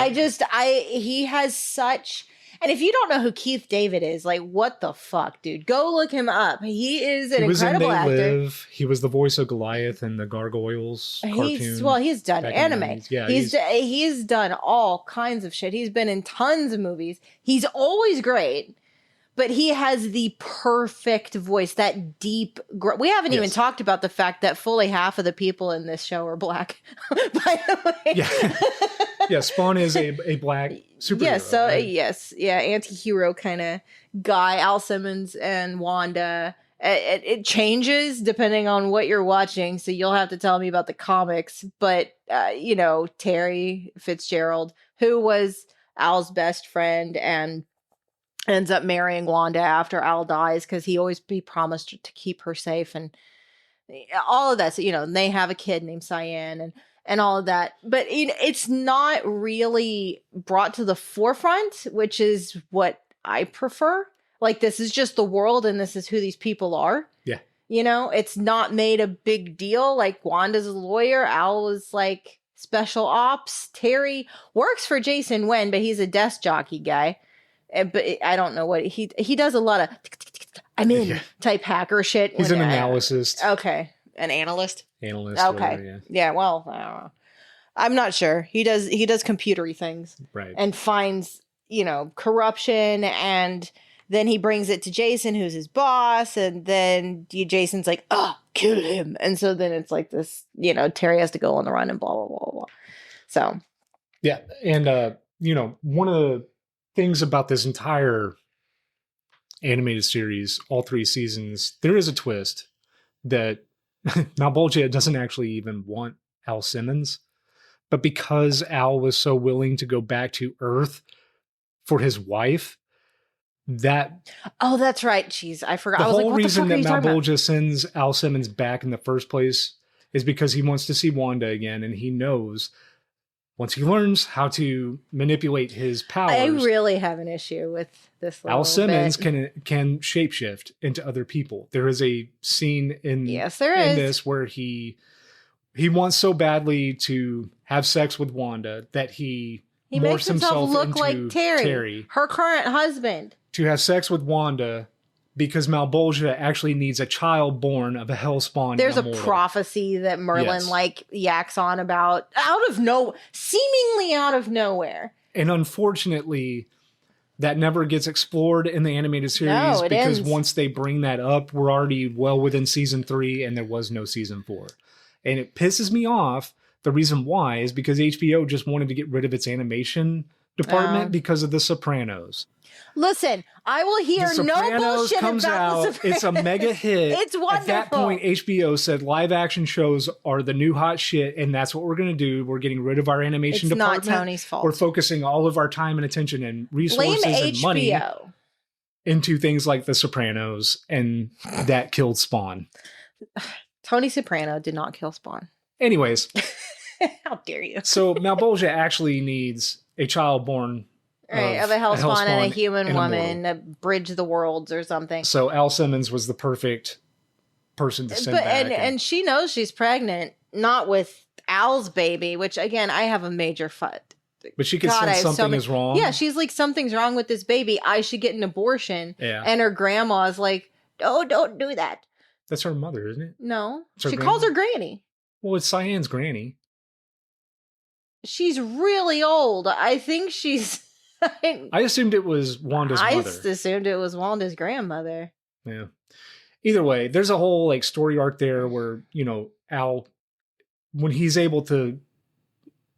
He has such And if you don't know who Keith David is, like, what the fuck, dude? Go look him up. He is an incredible actor. Live. He was the voice of Goliath in the Gargoyles cartoon. He's done anime. Yeah, he's done all kinds of shit. He's been in tons of movies. He's always great. But he has the perfect voice, that deep. We haven't even talked about the fact that fully half of the people in this show are black. By the way, yeah, Spawn is a black superhero. Yeah, so right? Anti-hero kind of guy. Al Simmons and Wanda. It changes depending on what you're watching, so you'll have to tell me about the comics. But Terry Fitzgerald, who was Al's best friend and ends up marrying Wanda after Al dies because he promised to keep her safe and all of that. So, and they have a kid named Cyan and all of that. But it's not really brought to the forefront, which is what I prefer. Like, this is just the world and this is who these people are. Yeah. It's not made a big deal. Like, Wanda's a lawyer. Al is like special ops. Terry works for Jason Wen, but he's a desk jockey guy. But I don't know what he does. A lot of I'm in type hacker shit. He's an analyst. Okay, an analyst. Analyst. Okay. Whatever, yeah. Well, I don't know. I'm not sure. He does computery things. Right. And finds corruption, and then he brings it to Jason, who's his boss, and then Jason's like, kill him, and so then it's like this. Terry has to go on the run and blah blah blah blah. Blah. So. Yeah, and one of the things about this entire animated series, all 3 seasons, there is a twist that Malbolgia doesn't actually even want Al Simmons, but because Al was so willing to go back to Earth for his wife, that's right. Jeez, I forgot. The I was whole like, what reason the fuck that are you Malbolgia sends Al Simmons back in the first place is because he wants to see Wanda again, and he knows once he learns how to manipulate his powers, I really have an issue with this. Al Simmons can shapeshift into other people. There is a scene in this where he wants so badly to have sex with Wanda that he makes himself look into like Terry, her current husband, to have sex with Wanda. Because Malbolgia actually needs a child born of a Hellspawn. There's a prophecy that Merlin yaks on about seemingly out of nowhere. And unfortunately, that never gets explored in the animated series because once they bring that up, we're already well within season 3 and there was no season 4. And it pisses me off. The reason why is because HBO just wanted to get rid of its animation department because of The Sopranos. Listen, I will hear no bullshit comes about out. The Sopranos. It's a mega hit. It's wonderful. At that point, HBO said live action shows are the new hot shit, and that's what we're going to do. We're getting rid of our animation department. It's not Tony's fault. We're focusing all of our time and attention and resources and money into things like The Sopranos, and that killed Spawn. Tony Soprano did not kill Spawn. Anyways. How dare you? So Malbolgia actually needs a child born of a Hellspawn and a human woman to bridge the worlds or something. So Al Simmons was the perfect person to send back. And she knows she's pregnant, not with Al's baby, which again, I have a major fight. But she can sense something is wrong. Yeah, she's like, something's wrong with this baby. I should get an abortion. Yeah. And her grandma's like, oh, don't do that. That's her mother, isn't it? No. She calls her granny. Well, it's Cyan's granny. She's really old. I think she's... I assumed it was Wanda's mother. I assumed it was Wanda's grandmother. Yeah. Either way, there's a whole story arc there where, Al, when he's able to,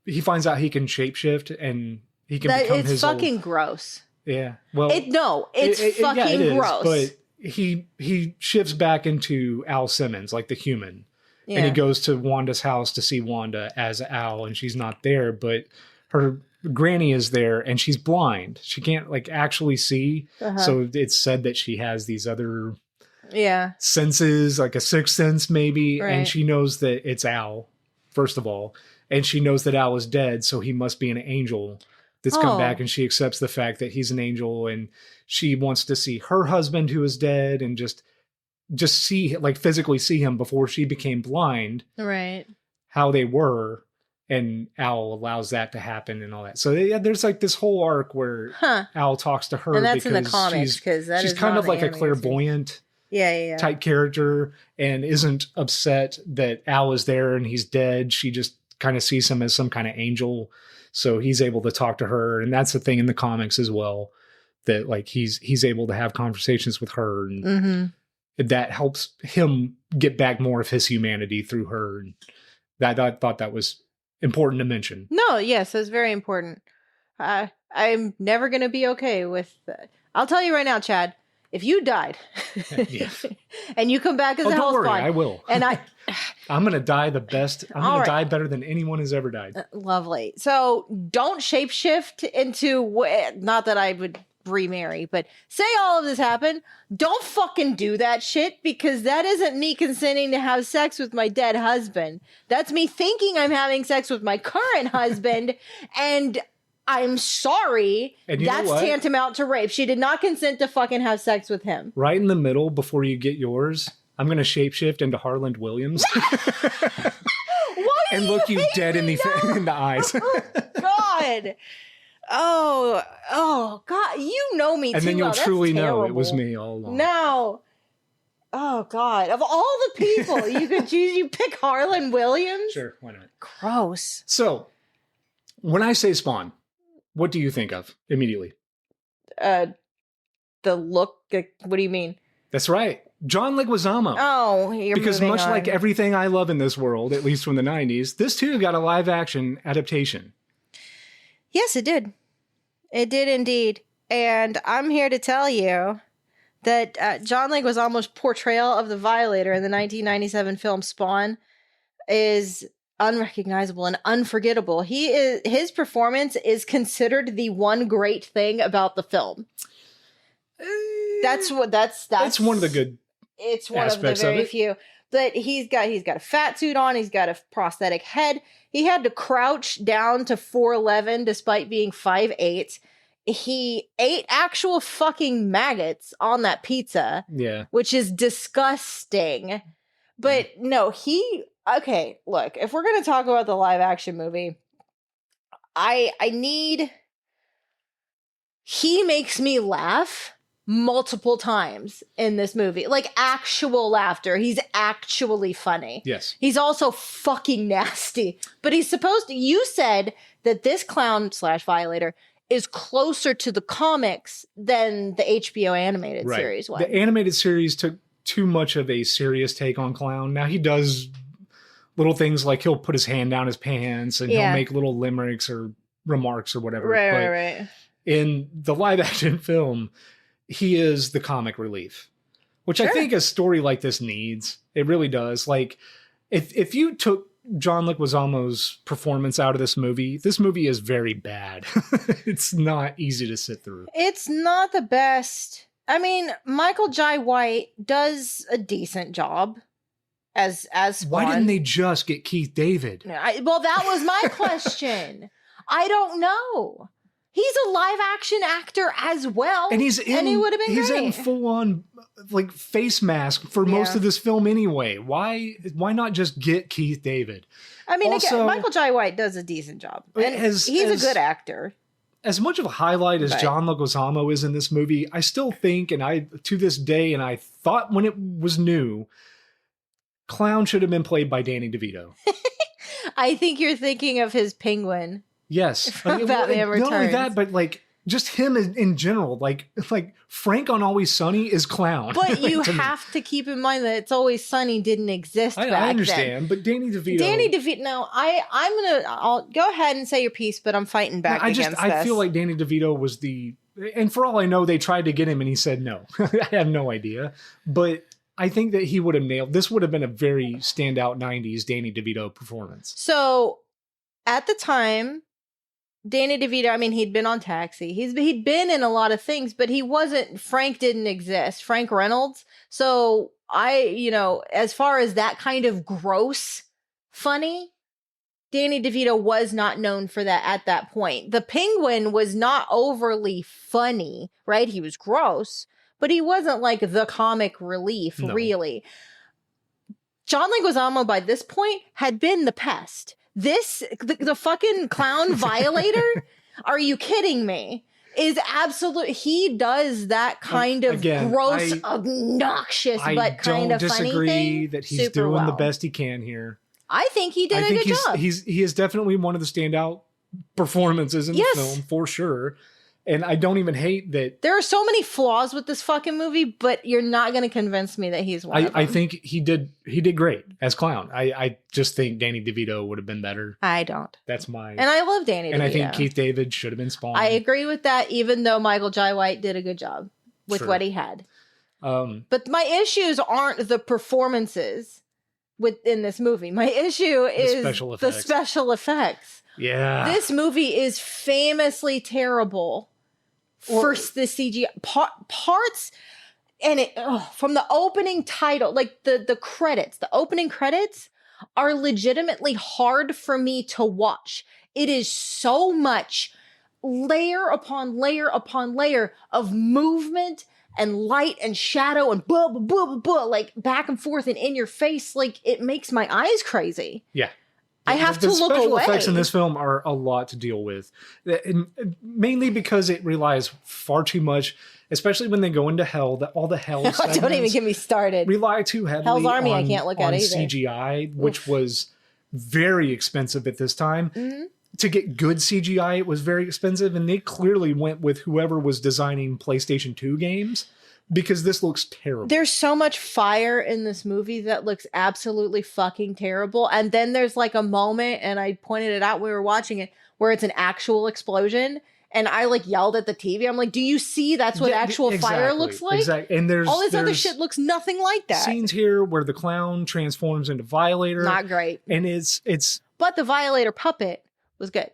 he finds out he can shapeshift and he can become his own. It's fucking gross. Yeah. Well, it's fucking gross. But he shifts back into Al Simmons, like the human. Yeah. And he goes to Wanda's house to see Wanda as Al, and she's not there, but her granny is there and she's blind. She can't actually see. Uh-huh. So it's said that she has these other senses, like a sixth sense maybe. Right. And she knows that it's Al, first of all. And she knows that Al is dead, so he must be an angel that's come back, and she accepts the fact that he's an angel, and she wants to see her husband who is dead and just see, physically see him before she became blind. Right. How they were. and Al allows that to happen and all that. So yeah, there's like this whole arc where Al talks to her, and that's in the comics because she's kind of like a clairvoyant type character and isn't upset that Al is there and he's dead. She just kind of sees him as some kind of angel. So he's able to talk to her. And that's the thing in the comics as well, that like he's able to have conversations with her, and that helps him get back more of his humanity through her. And that I thought that was important to mention. No, yes, that's very important. I'm never going to be okay with that. I'll tell you right now, Chad, if you died and you come back as a Hellspawn. Don't worry, I will. And I'm going to die the best. I'm going to die better than anyone has ever died. Lovely. So don't shapeshift into, not that I would remarry, but say all of this happened. Don't fucking do that shit, because that isn't me consenting to have sex with my dead husband. That's me thinking I'm having sex with my current husband, and I'm sorry. And that's tantamount to rape. She did not consent to fucking have sex with him. Right in the middle, before you get yours, I'm going to shapeshift into Harland Williams. And look you dead in the eyes. God. Oh, God. You know me too. And then you'll truly know it was me all along. No. Oh, God. Of all the people you could choose, you pick Harlan Williams? Sure, why not? Gross. So, when I say Spawn, what do you think of immediately? The look. What do you mean? That's right. John Leguizamo. Oh, because much like everything I love in this world, at least from the 90s, this too got a live action adaptation. Yes, it did. It did indeed. And I'm here to tell you that John Leguizamo's portrayal of the Violator in the 1997 film Spawn is unrecognizable and unforgettable. His performance is considered the one great thing about the film. That's one of the good. It's one of the very few. But he's got a fat suit on. He's got a prosthetic head. He had to crouch down to 4'11" despite being 5'8". He ate actual fucking maggots on that pizza. Yeah, which is disgusting. But no, okay, look, if we're going to talk about the live action movie, he makes me laugh multiple times in this movie. Like actual laughter. He's actually funny. Yes. He's also fucking nasty. But he's supposed to, you said that this clown / Violator is closer to the comics than the HBO animated series was. The animated series took too much of a serious take on Clown. Now he does little things like he'll put his hand down his pants and he'll make little limericks or remarks or whatever. Right. In the live action film, he is the comic relief, which I think a story like this needs. It really does. Like if you took John Leguizamo's performance out of this movie is very bad. It's not easy to sit through. It's not the best. I mean, Michael Jai White does a decent job as Spawn. Why didn't they just get Keith David? Well, that was my question. I don't know. He's a live action actor as well. And he would have been he's great. in full on like face mask for most of this film anyway. Why not just get Keith David? I mean, also, again, Michael Jai White does a decent job. And he's a good actor. As much of a highlight as John Leguizamo is in this movie, I still think, and to this day, and I thought when it was new, Clown should have been played by Danny DeVito. I think you're thinking of his Penguin. Yes. Batman Returns. Not only that, but like just him in general, like Frank on Always Sunny is Clown. But you have to keep in mind that It's Always Sunny didn't exist back then. I understand, but Danny DeVito. No, I'll go ahead and say your piece, but I'm fighting back against this. I feel like Danny DeVito was and for all I know, they tried to get him and he said no. I have no idea. But I think that he would have nailed, this would have been a very standout 90s Danny DeVito performance. So at the time, Danny DeVito, I mean, he'd been on Taxi. He'd been in a lot of things, but Frank didn't exist. Frank Reynolds. So as far as that kind of gross funny, Danny DeVito was not known for that at that point. The Penguin was not overly funny, right? He was gross, but he wasn't like the comic relief, really. John Leguizamo by this point had been the Pest. The fucking clown violator, are you kidding me? Is absolute. He does that kind of gross, obnoxious, but kind of funny thing. I don't disagree that he's doing the best he can here. I think he did a good job. He is definitely one of the standout performances in the film for sure. And I don't even hate that. There are so many flaws with this fucking movie, but you're not going to convince me that he's one of them. I think he did great as clown. I just think Danny DeVito would have been better. I don't. That's my... And I love Danny DeVito. And I think Keith David should have been Spawn. I agree with that, even though Michael Jai White did a good job with what he had. But my issues aren't the performances within this movie. My issue is the special effects. Yeah. This movie is famously terrible for the CGI parts, and from the opening title, like the credits, the opening credits are legitimately hard for me to watch. It is so much layer upon layer upon layer of movement and light and shadow and blah, blah, blah, blah, blah, like back and forth and in your face. Like, it makes my eyes crazy. Yeah. I have to look away. The special effects in this film are a lot to deal with, and mainly because it relies far too much, especially when they go into hell. All the hell segments don't even get me started. Rely too heavily Hell's Army, I can't look at either. CGI, which was very expensive at this time. Mm-hmm. To get good CGI, it was very expensive, and they clearly went with whoever was designing PlayStation 2 games. Because this looks terrible. There's so much fire in this movie that looks absolutely fucking terrible. And then there's like a moment, and I pointed it out when we were watching it, where it's an actual explosion. And I like yelled at the TV. I'm like, do you see that's what actual fire looks like? Exactly. And there's all this other shit looks nothing like that. Scenes here where the clown transforms into Violator. Not great. And it's But the Violator puppet was good.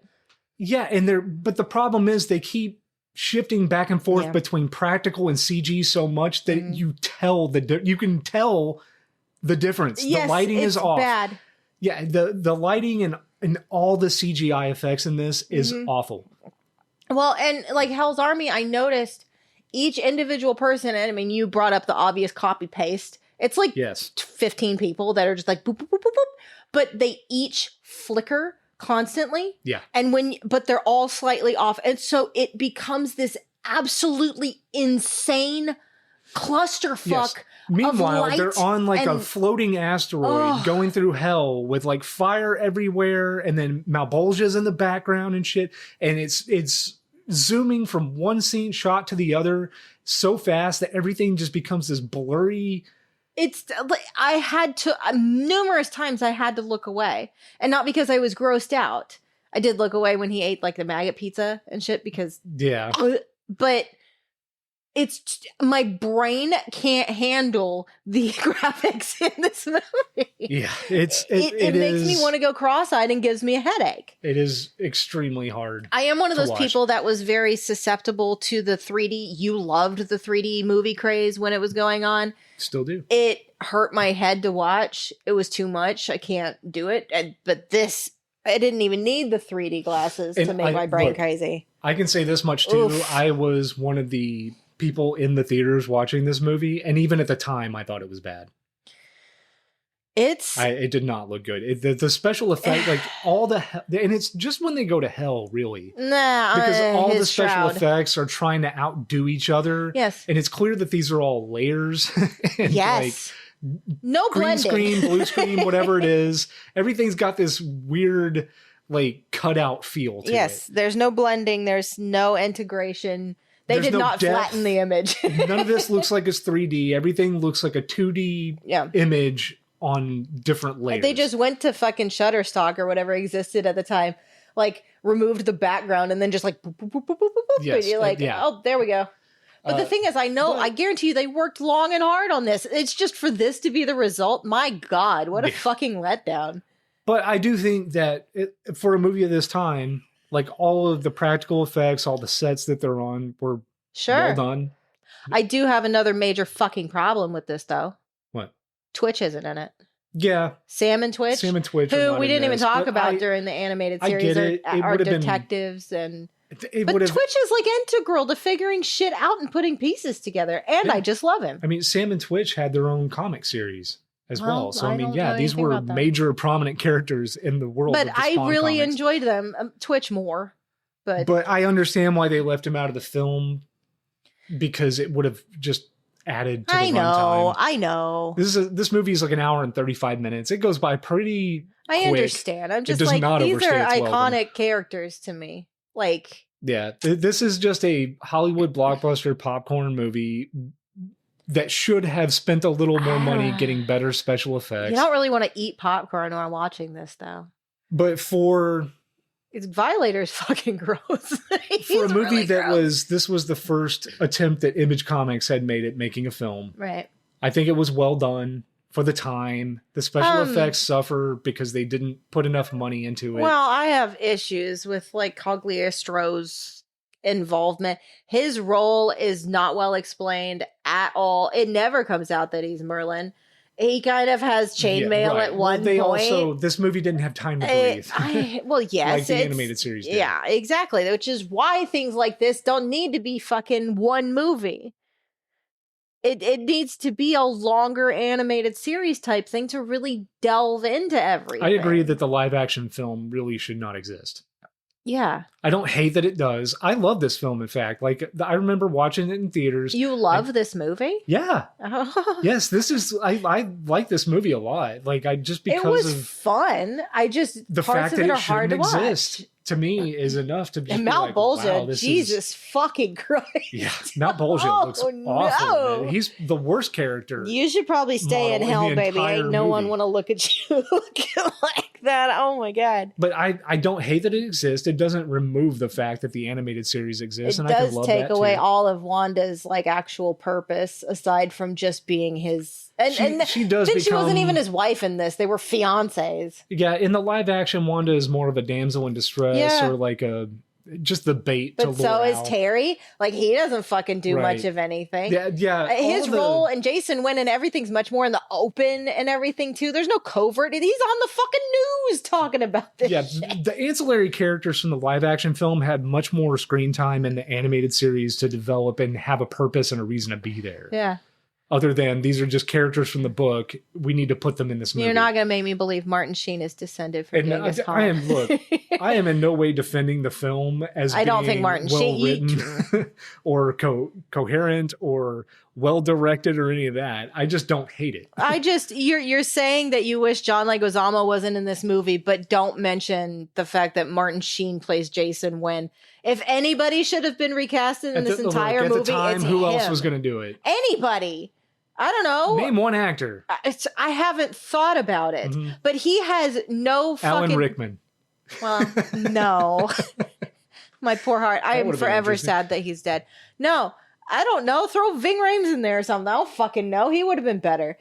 Yeah, but the problem is they keep shifting back and forth between practical and CG so much that you can tell the difference. Yes, the lighting is off. Bad. Yeah, the lighting and all the CGI effects in this is awful. Well, and like Hell's Army, I noticed each individual person, and I mean, you brought up the obvious copy paste. It's like 15 people that are just like boop, boop, boop, boop, boop, but they each flicker constantly. Yeah. But they're all slightly off. And so it becomes this absolutely insane clusterfuck. Yes. Meanwhile, they're on like a floating asteroid going through hell with like fire everywhere, and then Malbolgia's in the background and shit. And it's zooming from one scene shot to the other so fast that everything just becomes this blurry. I had to, numerous times I had to look away, and not because I was grossed out. I did look away when he ate like the maggot pizza and shit because, but my brain can't handle the graphics in this movie. Yeah. It makes me want to go cross-eyed and gives me a headache. It is extremely hard. I am one of those people that was very susceptible to the 3D. You loved the 3D movie craze when it was going on. Still do. It hurt my head to watch. It was too much. I can't do it. But this, I didn't even need the 3D glasses to make my brain crazy. I can say this much too. Oof. I was one of the people in the theaters watching this movie, and even at the time I thought it was bad. It did not look good. The special effect, like all the and it's just when they go to hell, really. Nah, because all the special effects are trying to outdo each other. Yes, and it's clear that these are all layers. And yes, like, no green blending. Screen, blue screen, whatever it is. Everything's got this weird, like cutout feel to it. Yes, there's no blending. There's no integration. They did not flatten the image. None of this looks like it's 3D. Everything looks like a 2D image on different layers. They just went to fucking Shutterstock or whatever existed at the time, like removed the background and then just like boop, boop, boop, boop, boop, boop, yes, and you're like, oh, there we go. But the thing is, I guarantee you they worked long and hard on this. It's just for this to be the result. My God, what a fucking letdown. But I do think that for a movie of this time, like all of the practical effects, all the sets that they're on were well done. I do have another major fucking problem with this, though. What? Twitch isn't in it. Yeah. Sam and Twitch. Who we didn't even talk about during the animated series are detectives. But Twitch is like integral to figuring shit out and putting pieces together. And I just love him. I mean, Sam and Twitch had their own comic series. as well. So I I mean, don't yeah, know these anything were about that. major prominent characters in the world. But of the I Spawn really comics. enjoyed them. Twitch more, but I understand why they left him out of the film, because it would have just added to the runtime. I know. This movie is like an hour and 35 minutes. It goes by pretty I quick. understand. I'm just does like, not these are overstay its welcome. iconic characters to me. Like, Yeah, this is just a Hollywood blockbuster popcorn movie that should have spent a little more money getting better special effects. you don't really want to eat popcorn while watching this, though. But for Violator's fucking gross. a movie really that gross. this was the first attempt that Image Comics had made at making a film. Right. I think it was well done for the time. The special effects suffer because they didn't put enough money into it. Well, I have issues with like Cogliastro's involvement. His role is not well explained at all. It never comes out that he's Merlin. He kind of has chainmail at one point. Also, this movie didn't have time to breathe. Well, yes. Like the animated series did. Yeah, exactly. Which is why things like this don't need to be fucking one movie. It needs to be a longer animated series type thing to really delve into everything. I agree that the live action film really should not exist. Yeah. I don't hate that it does. I love this film, in fact. Like, I remember watching it in theaters. You love this movie? Yeah. Oh. Yes, I like this movie a lot. Like, because it was fun. I just the parts fact of that it are it hard shouldn't to exist watch. to me is enough to just And be like, Malbolgia, wow, this Jesus is... fucking Christ. Yeah, Malbolgia Oh, looks awful. no. Man. He's the worst character. You should probably stay in model in hell, the baby. entire Ain't no one movie. want to look at you looking like that. Oh my God. But I don't hate that it exists. It doesn't remove the fact that the animated series exists. It And I can does love take that away too. all of Wanda's like actual purpose aside from just being his. And She does then she wasn't become- even his wife in this. They were fiancés. Yeah, in the live action, Wanda is more of a damsel in distress Yeah. or like just the bait to But lure so is out. Terry. Like he doesn't fucking do Right. much of anything. Yeah. His all the- role and Jason Wynn and everything's much more in the open and everything too. There's no covert. He's on the fucking news talking about this. Yeah, shit. the ancillary characters from the live action film had much more screen time in the animated series to develop and have a purpose and a reason to be there. Yeah. Other than these are just characters from the book, we need to put them in this movie. You're not gonna make me believe Martin Sheen is descended from And Genghis Khan. I am look. I am in no way defending the film as I don't being think Martin well Sheen- written or coherent or well directed or any of that. I just don't hate it. You're saying that you wish John Leguizamo wasn't in this movie, but don't mention the fact that Martin Sheen plays Jason Wynn. If anybody should have been recasted in this entire at movie, the time, it's who him. else was going to do it? Anybody. I don't know. Name one actor. I haven't thought about it, Mhm. but he has no fucking. Alan Rickman. Well, no. My poor heart. I That am would've been forever interesting. sad that he's dead. No, I don't know. Throw Ving Rhames in there or something. I don't fucking know. He would have been better.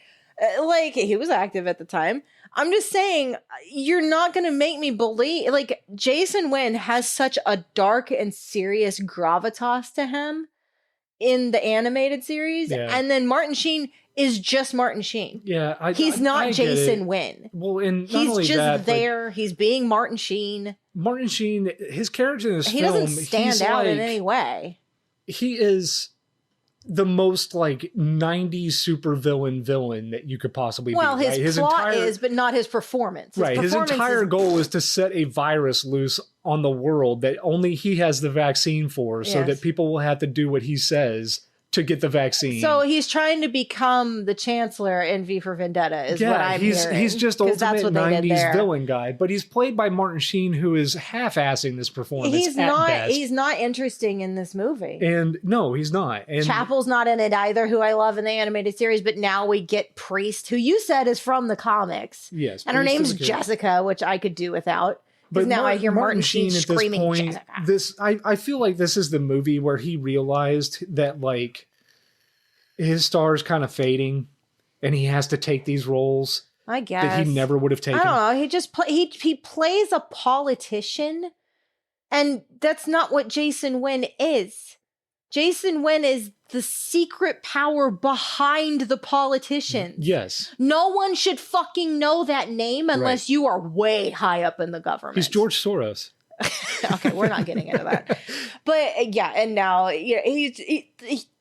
Like, he was active at the time. I'm just saying, you're not going to make me believe. Like, Jason Wynn has such a dark and serious gravitas to him in the animated series. Yeah. And then Martin Sheen is just Martin Sheen. Yeah, He's not I get Jason it. Wynn. Well, and not He's only just that, but there. He's being Martin Sheen. Martin Sheen, his character in this He film, doesn't stand he's out in like- any way. He is the most like 90s supervillain villain that you could possibly Well, be. his right? plot is, but not his performance. Right. His performance entire is- goal is to set a virus loose on the world that only he has the vaccine for, so Yes. that people will have to do what he says to get the vaccine. So he's trying to become the Chancellor in V for Vendetta, is what I'm hearing. he's just 'Cause that's ultimate what they did 90s there. villain guy, but he's played by Martin Sheen, who is half-assing this performance. He's at not. best. He's not interesting in this movie. And no, he's not. And Chapel's not in it either, who I love in the animated series. But now we get Priest, who you said is from the comics, yes, and her Priest is name's a character. Jessica, which I could do without. Because But now I hear Martin Sheen at this screaming point, Jessica. I feel like this is the movie where he realized that like his star is kind of fading, and he has to take these roles I guess that he never would have taken. I don't know. He just he plays a politician, and that's not what Jason Wynn is. Jason Wynn is the secret power behind the politicians. Yes, No one should fucking know that name unless Right. you are way high up in the government. he's George Soros. Okay, we're not getting into that. But yeah, and now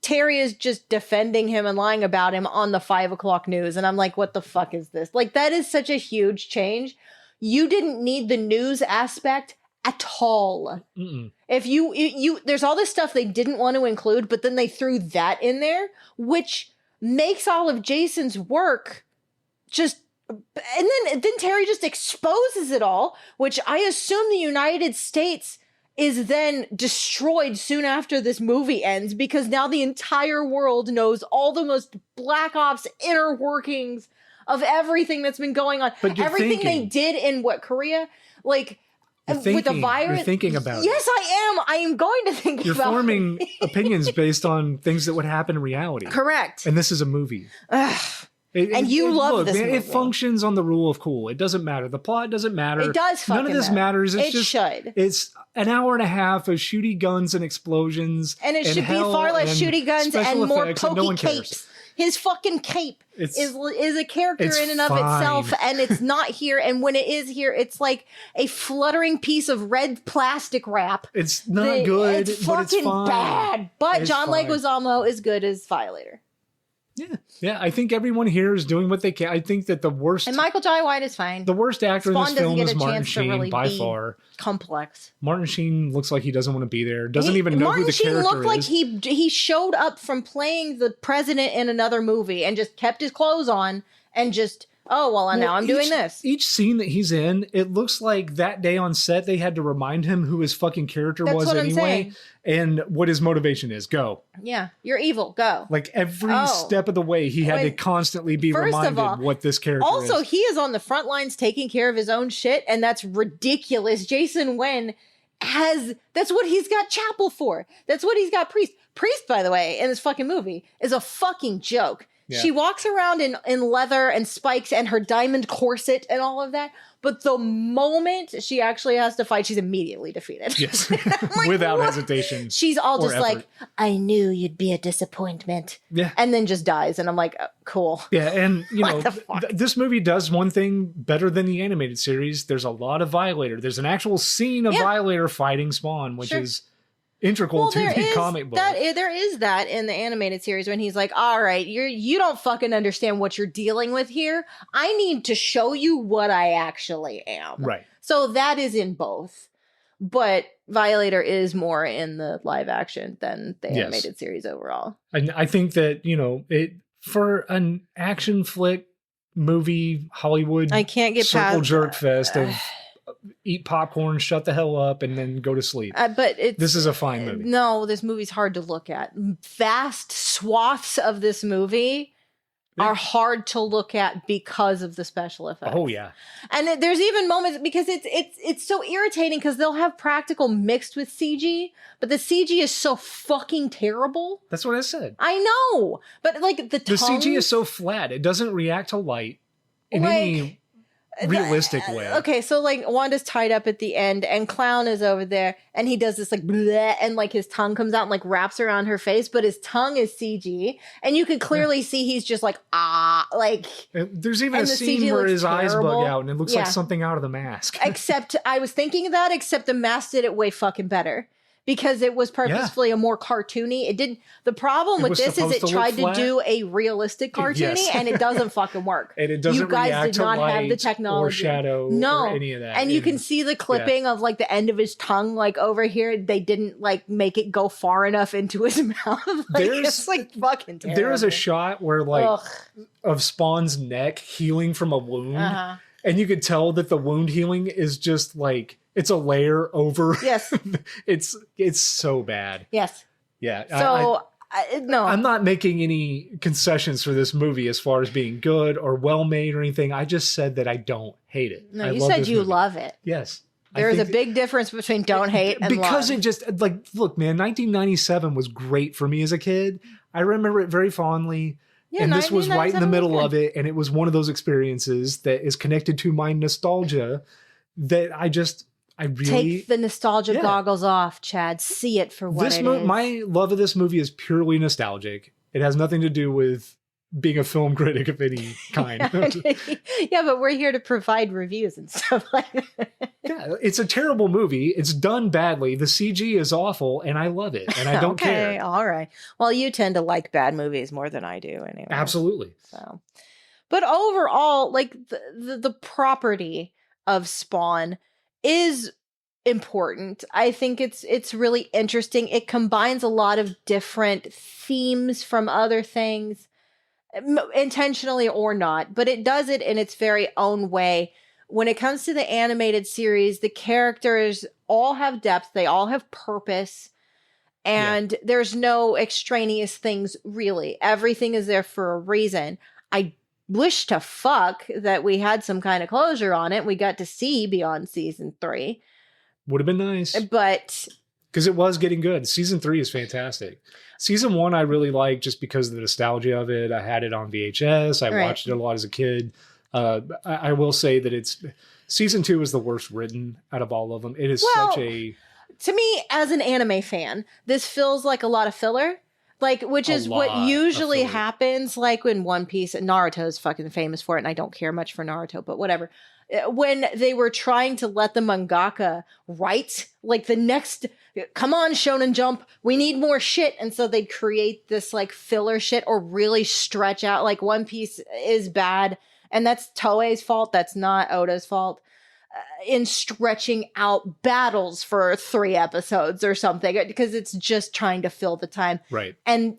Terry is just defending him and lying about him on the 5 o'clock news. And I'm like, what the fuck is this? Like, that is such a huge change. You didn't need the news aspect at all. Mm-mm. If you there's all this stuff they didn't want to include, but then they threw that in there, which makes all of Jason's work just, and then Terry just exposes it all, which I assume the United States is then destroyed soon after this movie ends, because now the entire world knows all the most Black Ops inner workings of everything that's been going on. But everything they did in Korea, like with the virus. You're thinking about Yes, I am. I am going to think You're about forming opinions based on things that would happen in reality. Correct. And this is a movie. And you love this movie. It functions on the rule of cool. It doesn't matter. The plot doesn't matter. It does fucking None of this matters. It's it just, should. It's an hour and a half of shooty guns and explosions. And it should be far less shooty guns and more pokey capes. His fucking cape is a character in and of itself, and it's not here. And when it is here, it's like a fluttering piece of red plastic wrap. It's not good, it's but it's fucking fine. bad. But It's John fine. Leguizamo is good as Violator. Yeah. I think everyone here is doing what they can. I think that the worst And Michael Jai White is fine. actor Spawn in this doesn't film get is a Martin chance to Sheen really by be far. complex. Martin Sheen looks like he doesn't want to be there. Doesn't even know Martin who the Sheen character looked like is. he showed up from playing the president in another movie and just kept his clothes on and just, now I'm doing this. Each scene that he's in, it looks like that day on set they had to remind him who his fucking character That's was what I'm anyway, saying. and what his motivation is. Go. Yeah, you're evil. Go. Like every step of the way, he had to constantly be First of reminded all, what this character Also, is. he is on the front lines taking care of his own shit, and that's ridiculous. Jason Wen that's what he's got Chapel for. That's what he's got Priest. Priest, by the way, in this fucking movie is a fucking joke. Yeah. She walks around in leather and spikes and her diamond corset and all of that. But the moment she actually has to fight, she's immediately defeated. Yes, like, without what? hesitation. She's all or just effort. like, I knew you'd be a disappointment. Yeah. And then just dies. And I'm like, oh, cool. Yeah, and you know, What the fuck? this movie does one thing better than the animated series. There's a lot of Violator. There's an actual scene of Violator fighting Spawn, which is integral to the comic book. There is that in the animated series when he's like, all right, you don't fucking understand what you're dealing with here. I need to show you what I actually am. Right. So that is in both. But Violator is more in the live action than the animated series overall. And I think that, you know, for an action flick movie, Hollywood I can't get circle past jerk fest of eat popcorn, shut the hell up, and then go to sleep. But This is a fine movie. No, this movie's hard to look at. Vast swaths of this movie are hard to look at because of the special effects. Oh yeah. And there's even moments because it's so irritating because they'll have practical mixed with CG, but the CG is so fucking terrible. That's what I said. I know, but like the CG is so flat; it doesn't react to light in any realistic way. Okay, so like Wanda's tied up at the end and Clown is over there and he does this like bleh, and like his tongue comes out and like wraps around her face, but his tongue is CG and you can clearly see he's just like like there's even a the scene CG where looks his eyes bug terrible. out and it looks like something out of the Mask. Except I was thinking of that, except the Mask did it way fucking better. Because it was purposefully a more cartoony. It didn't. The problem with this is it tried to do a realistic cartoony, and it doesn't fucking work. And it doesn't You guys react did to not have the light technology or shadow or any of that. And you can see the clipping of like the end of his tongue, like over here. They didn't like make it go far enough into his mouth. Like, it's like fucking terrible. There is a shot where like of Spawn's neck healing from a wound, and you could tell that the wound healing is just like. It's a layer over. Yes. it's so bad. Yes. Yeah. So no, I'm not making any concessions for this movie as far as being good or well made or anything. I just said that I don't hate it. No, you said you love it. Yes. There's a big difference between don't hate and because love. it just like look, man. 1997 was great for me as a kid. I remember it very fondly. Yeah, and this was right in the middle was of it, and it was one of those experiences that is connected to my nostalgia that I really take the nostalgia goggles off, Chad. See it for what it is. My love of this movie is purely nostalgic. It has nothing to do with being a film critic of any kind. Yeah, but we're here to provide reviews and stuff like that. Yeah, it's a terrible movie. It's done badly. The CG is awful, and I love it, and I don't Okay, care. all right. Well, you tend to like bad movies more than I do, anyway. Absolutely. So, but overall, like the property of Spawn is important. I think it's really interesting. It combines a lot of different themes from other things, intentionally or not, but it does it in its very own way. When it comes to the animated series, the characters all have depth, they all have purpose, and there's no extraneous things really. Everything is there for a reason. I wish to fuck that we had some kind of closure on it. We got to see beyond season 3. Would have been nice. But because it was getting good. Season 3 is fantastic. Season 1 I really liked just because of the nostalgia of it. I had it on VHS. I watched it a lot as a kid. I will say that season 2 is the worst written out of all of them. It is such a... To me, as an anime fan, this feels like a lot of filler. Like, which is what usually happens, like when One Piece, Naruto is fucking famous for it, and I don't care much for Naruto, but whatever. When they were trying to let the mangaka write, like, the next, come on, Shonen Jump, we need more shit. And so they'd create this, like, filler shit or really stretch out. Like, One Piece is bad, and that's Toei's fault. That's not Oda's fault. In stretching out battles for 3 episodes or something, because it's just trying to fill the time. Right. And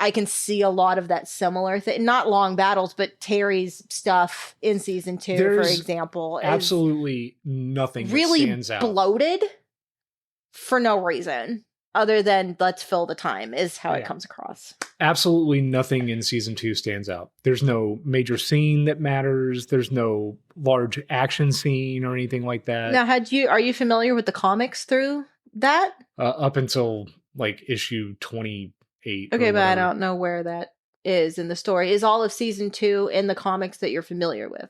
I can see a lot of that similar thing, not long battles, but Terry's stuff in season 2, for example, absolutely nothing really that stands out. Bloated for no reason other than let's fill the time is how it comes across. Absolutely nothing in season 2 stands out. There's no major scene that matters. There's no large action scene or anything like that. Now, are you familiar with the comics through that? Up until like issue 28. Okay, but I don't know where that is in the story. Is all of season 2 in the comics that you're familiar with?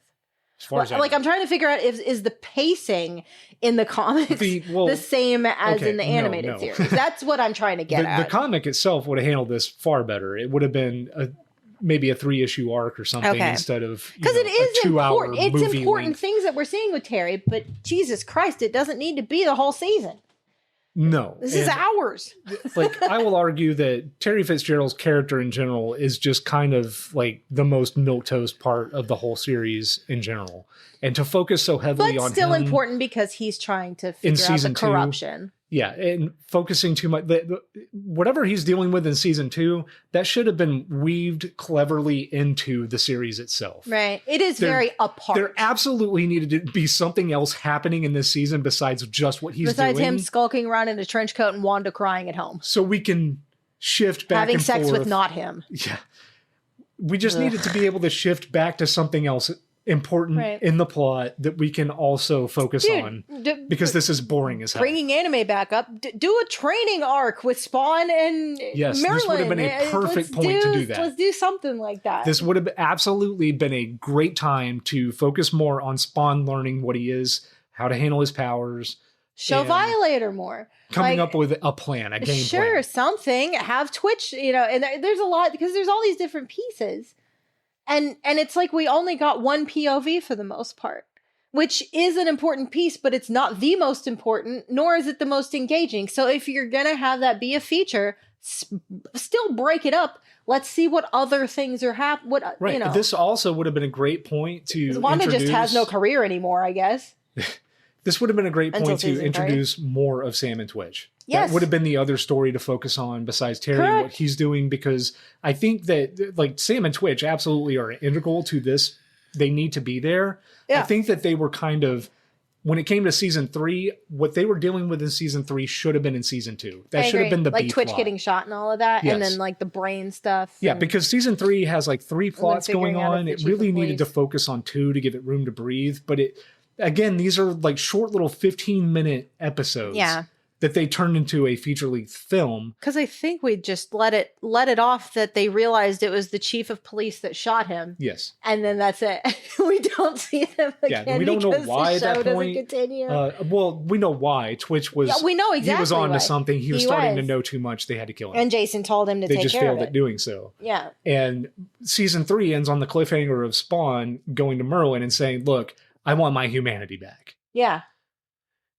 As far as I'm trying to figure out is the pacing in the comics the same as in the animated series. That's what I'm trying to get at. The comic itself would have handled this far better. It would have been maybe a 3-issue arc or something instead of because it is a 2-hour important. It's movie important length. things that we're seeing with Terry, but Jesus Christ, it doesn't need to be the whole season. No. This is hours. Like, I will argue that Terry Fitzgerald's character in general is just kind of like the most milquetoast part of the whole series in general. And to focus so heavily on him... But still important because he's trying to figure out the corruption. Yeah, and focusing too much... whatever he's dealing with in season 2, that should have been weaved cleverly into the series itself. Right. It is very apart. There absolutely needed to be something else happening in this season besides just what he's doing. Besides him skulking around in a trench coat and Wanda crying at home. So we can shift back Having and forth. sex with not him. Yeah. We just needed to be able to shift back to something else important in the plot that we can also focus on because this is boring as hell. Bringing anime back up, do a training arc with Spawn and yes, Marilyn. This would have been a perfect point to do that. Let's do something like that. This would have absolutely been a great time to focus more on Spawn learning what he is, how to handle his powers. Show Violator more. Coming up with a plan, a game plan. Sure, something. Have Twitch, and there's a lot because there's all these different pieces. And it's like we only got one POV for the most part, which is an important piece, but it's not the most important, nor is it the most engaging. So if you're going to have that be a feature, still break it up. Let's see what other things are happening. Right. This also would have been a great point to Wanda just has no career anymore, I guess. This would have been a great point to introduce more of Sam and Twitch. Yes. That would have been the other story to focus on besides Terry and what he's doing, because I think that like Sam and Twitch absolutely are integral to this. They need to be there. Yeah. I think that they were kind of, when it came to season 3, what they were dealing with in season 3 should have been in season 2. That should have been the like B Twitch plot. Getting shot and all of that. Yes. And then like the brain stuff. Yeah, because season 3 has like 3 plots going on. It really needed to focus on 2 to give it room to breathe. But again, these are like short little 15-minute episodes. Yeah. that they turned into a feature-length film. Because I think we just let it off that they realized it was the chief of police that shot him. Yes. And then that's it. We don't see them again. Yeah, we don't know why at that point. Continue. Well, we know why. Twitch was... Yeah, we know exactly He was on why. to something. He was starting to know too much. They had to kill him. And Jason told him to take care of it. They just failed at doing so. Yeah. And season 3 ends on the cliffhanger of Spawn going to Merlin and saying, look, I want my humanity back. Yeah.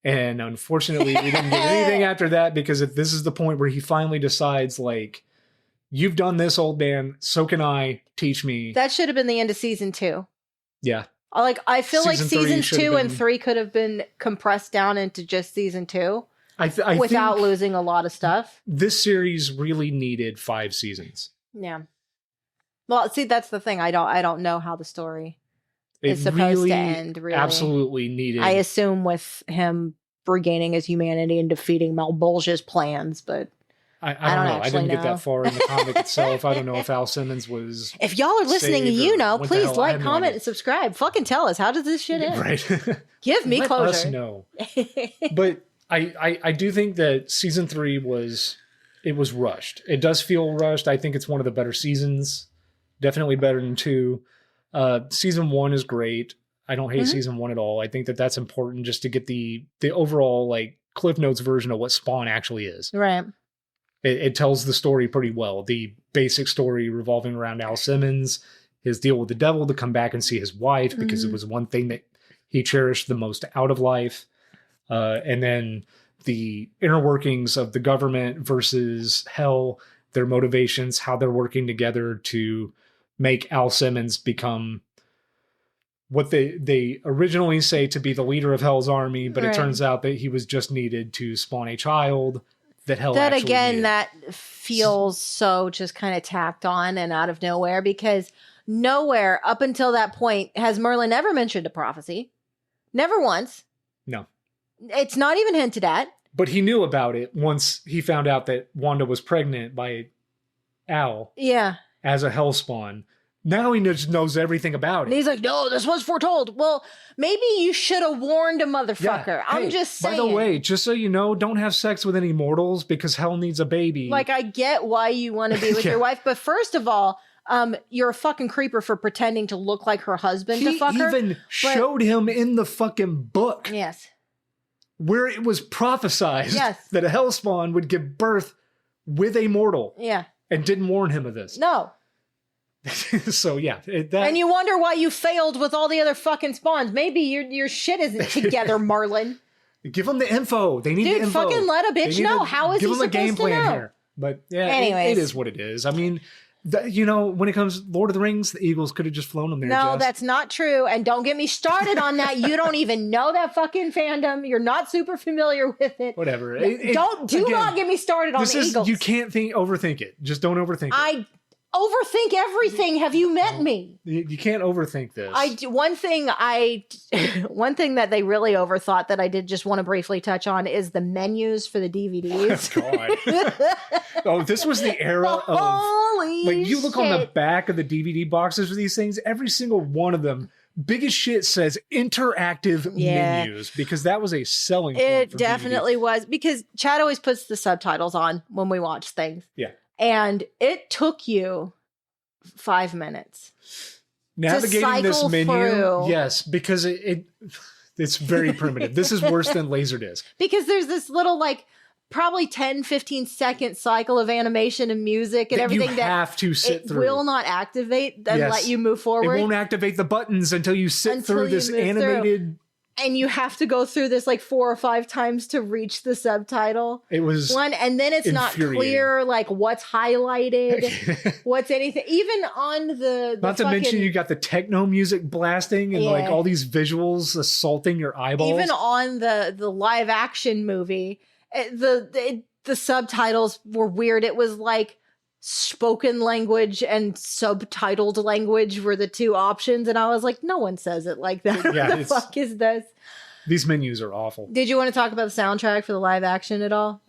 And unfortunately, we didn't get anything after that because this is the point where he finally decides, like, you've done this, old man. So can I. Teach me. That should have been the end of season 2. Yeah. Like, I feel like seasons 2 and been... 3 could have been compressed down into just season 2 I without think losing a lot of stuff. This series really needed 5 seasons. Yeah. Well, see, that's the thing. I don't know how the story is supposed really to end. Really, absolutely needed. I assume with him regaining his humanity and defeating Malbolgia's plans, but I don't know. I didn't get that far in the comic itself. I don't know if Al Simmons was. If y'all are listening and you know, please like, comment, no and subscribe. Fucking tell us, how does this shit end? Right. Give me Let closure. us know. But I do think that season 3 was rushed. It does feel rushed. I think it's one of the better seasons. Definitely better than 2. Season 1 is great. I don't hate season 1 at all. I think that that's important just to get the overall like Cliff Notes version of what Spawn actually is. Right. It tells the story pretty well. The basic story revolving around Al Simmons, his deal with the devil to come back and see his wife because it was one thing that he cherished the most out of life. And then the inner workings of the government versus Hell, their motivations, how they're working together to make Al Simmons become what they originally say to be the leader of Hell's army, but it turns out that he was just needed to spawn a child that Hell that actually again needed. That feels so just kind of tacked on and out of nowhere, because nowhere up until that point has Merlin ever mentioned a prophecy. Never once. No. It's not even hinted at. But he knew about it once he found out that Wanda was pregnant by Al. Yeah. As a Hellspawn. Now he just knows everything about it. And he's like, no, this was foretold. Well, maybe you should have warned a motherfucker. Yeah. I'm Hey, just saying. By the way, just so you know, don't have sex with any mortals because Hell needs a baby. Like, I get why you want to be with your wife, but first of all, you're a fucking creeper for pretending to look like her husband to fuck her. He even showed him in the fucking book. Yes. Where it was prophesized Yes. that a Hellspawn would give birth with a mortal. Yeah. And didn't warn him of this. No. So yeah. And you wonder why you failed with all the other fucking spawns. Maybe your shit isn't together, Merlin. Give them the info. They need the Dude, info. fucking let a bitch know. How is he supposed to know? Give them a game plan here. But yeah, anyways, it is what it is. I mean, when it comes to Lord of the Rings, the Eagles could have just flown them there. No, Jess. that's not true. And don't get me started on that. You don't even know that fucking fandom. You're not super familiar with it. Whatever. Do not get me started on the Eagles. You can't overthink it. Just don't overthink it. I overthink everything. Have you met me? You can't overthink this. One thing that they really overthought that I did just want to briefly touch on is the menus for the DVDs. God. Oh, this was the era of holy like you look on the shit. back of the DVD boxes for these things, every single one of them, big as shit, says interactive menus because that was a selling point. It for definitely DVD. was, because Chad always puts the subtitles on when we watch things. Yeah. And it took you 5 minutes. Navigating this cycle menu, through. yes, because it's very primitive. This is worse than Laserdisc. Because there's this little probably 10, 15 second cycle of animation and music and everything you have to sit it through. will not activate and Yes. let you move forward. It won't activate the buttons until you sit Until through you this move animated. And you have to go through this 4 or 5 times to reach the subtitle. It was and then it's not clear what's highlighted, what's anything. Even on the not to mention you got the techno music blasting and all these visuals assaulting your eyeballs. Even on the live action movie, the subtitles were weird. It was spoken language and subtitled language were the 2 options, and I was like, no one says it like that. Yeah, What the fuck is this? These menus are awful. Did you want to talk about the soundtrack for the live action at all?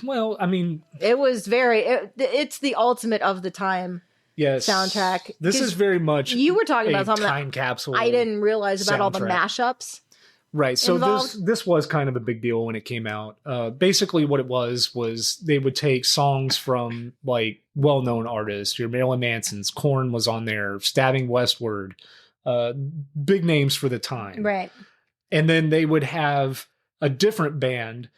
Well, I mean, it was it's the ultimate of the time. Yes, soundtrack. This is very much you were talking about something time capsule. I didn't realize about all the soundtrack. mashups. Right. So involved. this was kind of a big deal when it came out. Basically what it was they would take songs from like well-known artists. Your Marilyn Manson's, Korn was on there, Stabbing Westward, big names for the time. Right. And then they would have a different band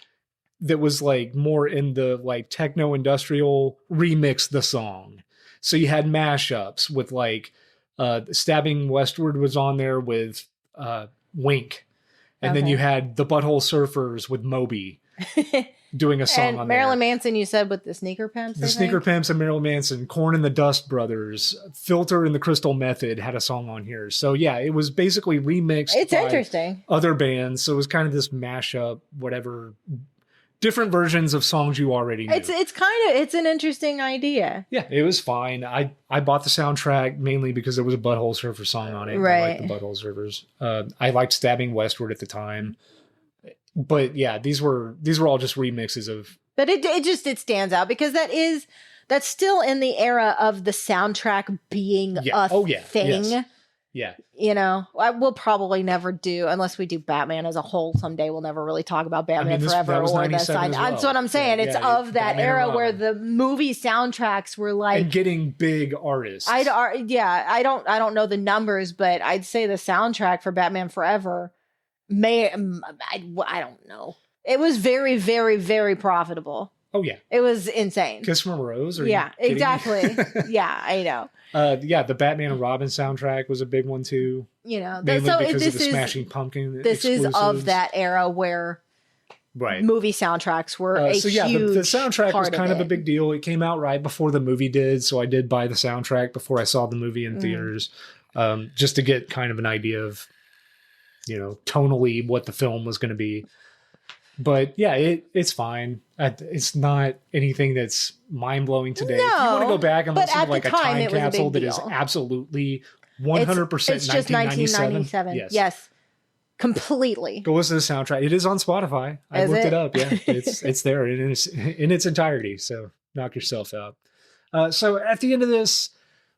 that was like more in the like techno industrial remix the song. So you had mashups with like Stabbing Westward was on there with Wink. And then you had the Butthole Surfers with Moby doing a song and on Marilyn there. Manson, you said, with the Sneaker Pimps. The Sneaker Pimps and Marilyn Manson, Korn and the Dust Brothers, Filter and the Crystal Method had a song on here. So yeah, it was basically remixed. It's by interesting. Other bands. So it was kind of this mashup, whatever, different versions of songs you already knew. It's an interesting idea. Yeah, it was fine. I bought the soundtrack mainly because there was a Butthole Surfer song on it. Right. I liked the Butthole Surfers. I liked Stabbing Westward at the time. But yeah, these were all just remixes of. But it stands out because that's still in the era of the soundtrack being a thing. Yes. Yeah. You know, I will probably never do, unless we do Batman as a whole someday. We'll never really talk about Batman Forever that was or the 97 side. as well. That's what I'm saying. It's of that Batman era and where Robin. the movie soundtracks were like, And getting big artists. I don't know the numbers, but I'd say the soundtrack for Batman Forever I don't know. It was very, very, very profitable. Oh yeah. It was insane. Kiss from a Rose? Exactly. Yeah, I know. The Batman and Robin soundtrack was a big one too. You know, Mainly so because this of the is Smashing Pumpkin this is of exclusives. that era where right. movie soundtracks were a huge the soundtrack was part kind of a it. big deal. It came out right before the movie did, so I did buy the soundtrack before I saw the movie in theaters, just to get kind of an idea of, you know, tonally what the film was going to be. But yeah, it's fine. It's not anything that's mind blowing today. If you want to go back and but listen at to like the a time, time it was a capsule big that is deal. absolutely 100% It's just 1997. Yes. Completely. Go listen to the soundtrack. It is on Spotify. I looked it up. Yeah, it's there in its entirety. So knock yourself out. So at the end of this,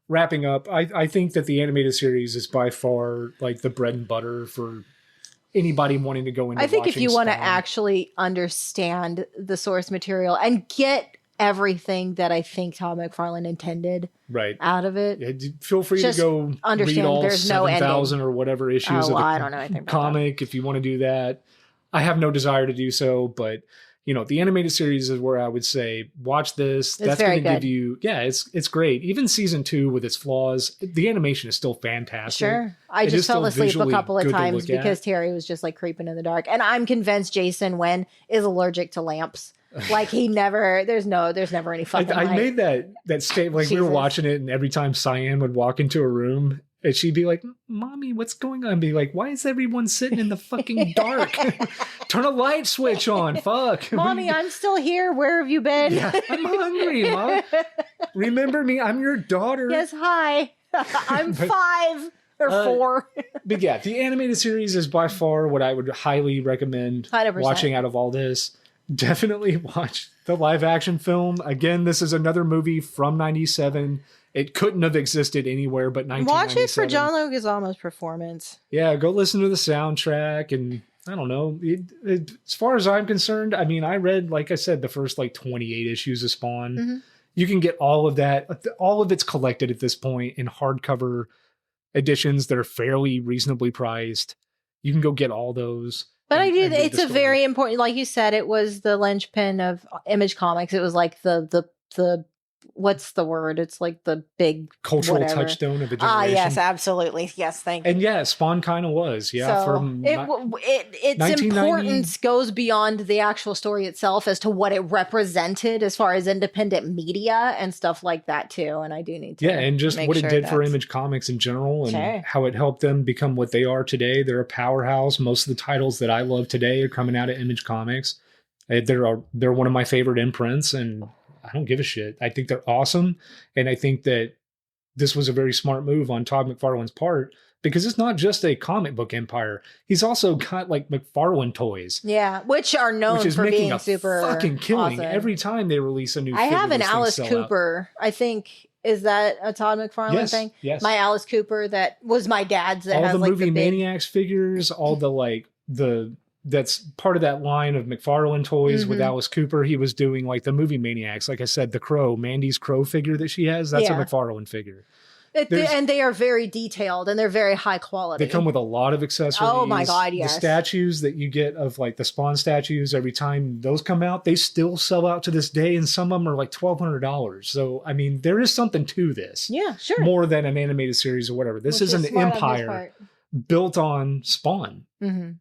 wrapping up, I think that the animated series is by far like the bread and butter for anybody wanting to go into. I think if watching you want to Spawn. actually understand the source material and get everything that I think Todd McFarlane intended right out of it, Yeah, feel free Just to go understand read all there's no 7,000 or whatever issues of the I don't know anything about comic if you want to do that. I have no desire to do so, but you know, the animated series is where I would say watch this. That's very going to give good. you, it's great. Even season 2 with its flaws, the animation is still fantastic. Sure. I It is just fell still asleep a visually couple of good to times look at. because Terry was just like creeping in the dark. And I'm convinced Jason Wen is allergic to lamps. Like there's never any fucking I light. made that statement, like we were Jesus. watching it and every time Cyan would walk into a room and she'd be like, "Mommy, what's going on?" I'd be like, "Why is everyone sitting in the fucking dark? Turn a light switch on. Fuck. Mommy, I'm still here. Where have you been? Yeah, I'm hungry, Mom. Remember me? I'm your daughter." Yes, hi. I'm 5 or 4. But yeah, the animated series is by far what I would highly recommend 100%. watching out of all this. Definitely watch the live action film. Again, this is another movie from 97. It couldn't have existed anywhere but 1997. Watch it for John Leguizamo's performance. Yeah, go listen to the soundtrack. And I don't know. As far as I'm concerned, I mean, I read, like I said, the first like 28 issues of Spawn. Mm-hmm. You can get all of that. All of it's collected at this point in hardcover editions that are fairly reasonably priced. You can go get all those. But and read it's the a story. very important, like you said, it was the linchpin of Image Comics. It was like the what's the word? It's like the big cultural whatever. touchstone of the generation. Ah, yes, absolutely. Yes, thank you. And yeah, Spawn kind of was. Yeah, So from its 1990 importance goes beyond the actual story itself as to what it represented as far as independent media and stuff like that too. And I do need to and just make what it sure did for that's- Image Comics in general, and Sure. how it helped them become what they are today. They're a powerhouse. Most of the titles that I love today are coming out of Image Comics. They're one of my favorite imprints, and I don't give a shit. I think they're awesome, and I think that this was a very smart move on Todd McFarlane's part, because it's not just a comic book empire. He's also got like McFarlane toys, Yeah, which are known which is for making being a super fucking killing awesome. every time they release a new. I figure, have an those things Alice sell out. Cooper. I think is that a Todd McFarlane Yes, thing? yes. My Alice Cooper that was my dad's. That All has the like movie the big, Maniacs figures, all the like that's part of that line of McFarlane toys with Mhm. Alice Cooper. He was doing like the movie Maniacs. Like I said, the Crow, Mandy's Crow figure that she has, that's a Yeah. McFarlane figure. And they are very detailed and they're very high quality. They come with a lot of accessories. Oh my God, yes. The statues that you get of like the Spawn statues, every time those come out, they still sell out to this day. And some of them are like $1,200. So, I mean, there is something to this. Yeah, sure. More than an animated series or whatever. This is an smart on his empire part. built on Spawn. Mm-hmm.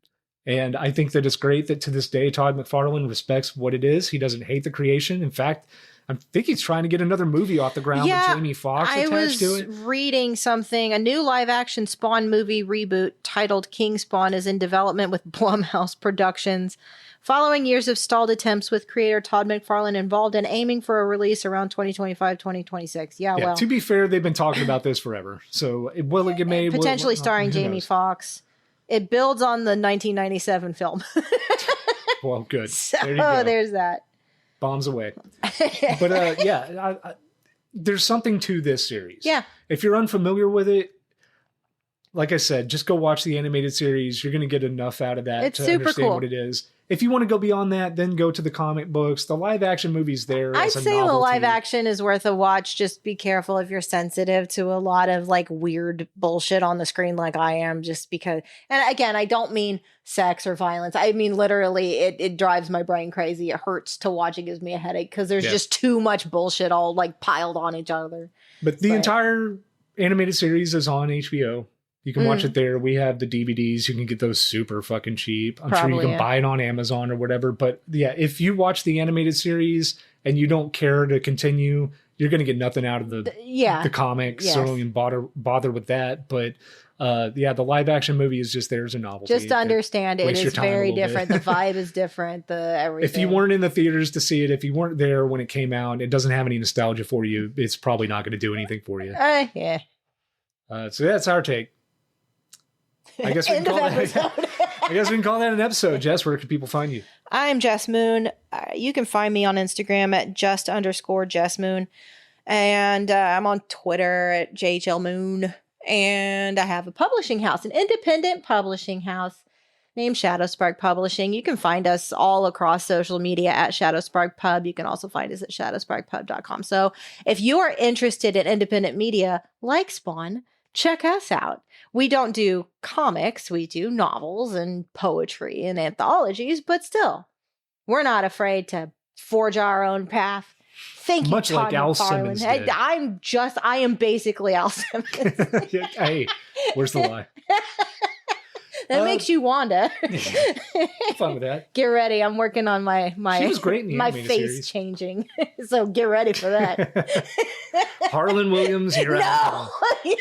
And I think that it's great that to this day, Todd McFarlane respects what it is. He doesn't hate the creation. In fact, I think he's trying to get another movie off the ground with Jamie Foxx attached to it. I was reading something. A new live-action Spawn movie reboot titled King Spawn is in development with Blumhouse Productions. Following years of stalled attempts with creator Todd McFarlane involved and aiming for a release around 2025, 2026 Yeah, well. To be fair, they've been talking about this forever. So will it get made? Potentially starring who Jamie knows? Foxx. It builds on the 1997 film. Well, good. So There you go. there's that. Bombs away. But I, there's something to this series. Yeah. If you're unfamiliar with it, like I said, just go watch the animated series. You're going to get enough out of that It's to super understand cool. what it is. If you want to go beyond that, then go to the comic books. The live action movie's there. I'd as a say the novelty. live action is worth a watch. Just be careful if you're sensitive to a lot of like weird bullshit on the screen like I am, just because. And again, I don't mean sex or violence. I mean, literally, it drives my brain crazy. It hurts to watch. It gives me a headache because there's just too much bullshit all like piled on each other. But the entire animated series is on HBO. You can watch it there. We have the DVDs. You can get those super fucking cheap. I'm sure you can buy it on Amazon or whatever. But yeah, if you watch the animated series and you don't care to continue, you're going to get nothing out of the comics. Yes. So don't even bother with that. But the live action movie is just there as a novelty. Just to understand, it waste your is time a very little different. bit. The vibe is different. The everything. If you weren't in the theaters to see it, if you weren't there when it came out, it doesn't have any nostalgia for you. It's probably not going to do anything for you. Yeah. So that's our take. I guess we can End of call that. episode. I guess we can call that an episode. Jess, where can people find you? I'm Jess Moon. You can find me on Instagram at @just_Jess Moon. And I'm on Twitter at JHL Moon. And I have a publishing house, an independent publishing house named Shadowspark Publishing. You can find us all across social media at Shadowspark Pub. You can also find us at shadowsparkpub.com. So if you are interested in independent media like Spawn, check us out. We don't do comics. We do novels and poetry and anthologies, but still, we're not afraid to forge our own path. Thank you, Much Todd like Al McFarlane. Simmons did. I am basically Al Simmons. Hey, where's the lie? That makes you Wanda. I'm fine with that. Get ready. I'm working on my She was great in the my animated face series. changing. So get ready for that. Harlan Williams, you're out. No.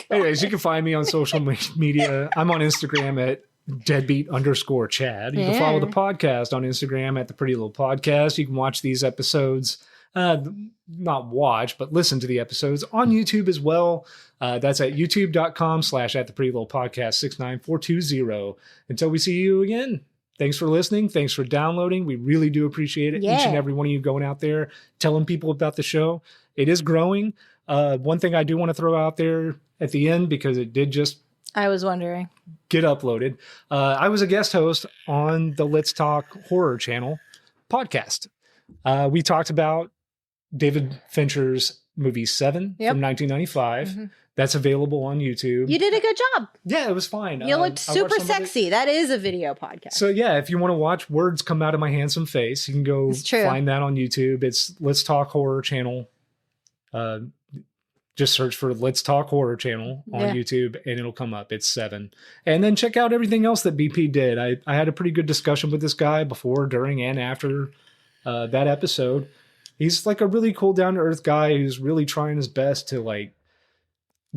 Anyways, you can find me on social media. I'm on Instagram at deadbeat_Chad. You can follow the podcast on Instagram at the Pretty Little Podcast. You can watch these episodes, not watch, but listen to the episodes on YouTube as well. That's at youtube.com/at the Pretty Little Podcast 69420. Until we see you again. Thanks for listening. Thanks for downloading. We really do appreciate it. Each and every one of you going out there, telling people about the show. It is growing. One thing I do want to throw out there at the end, because it did just I was wondering. get uploaded. I was a guest host on the Let's Talk Horror Channel podcast. We talked about David Fincher's movie Seven from 1995. Mm-hmm. That's available on YouTube. You did a good job. Yeah, it was fine. You looked I watched super some of it. sexy. That is a video podcast. So yeah, if you want to watch words come out of my handsome face, you can go It's true. find that on YouTube. It's Let's Talk Horror Channel. Just search for Let's Talk Horror Channel on YouTube and it'll come up. It's 7. And then check out everything else that BP did. I had a pretty good discussion with this guy before, during, and after that episode. He's like a really cool, down-to-earth guy who's really trying his best to like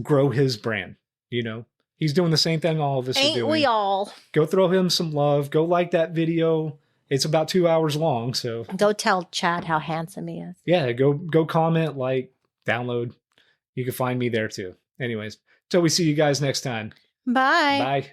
grow his brand. You know, he's doing the same thing all of us are Ain't doing. we all? Go throw him some love. Go like that video. It's about 2 hours long. So Go tell Chad how handsome he is. yeah, go comment, like, download. You can find me there too. Anyways, till we see you guys next time. Bye. Bye.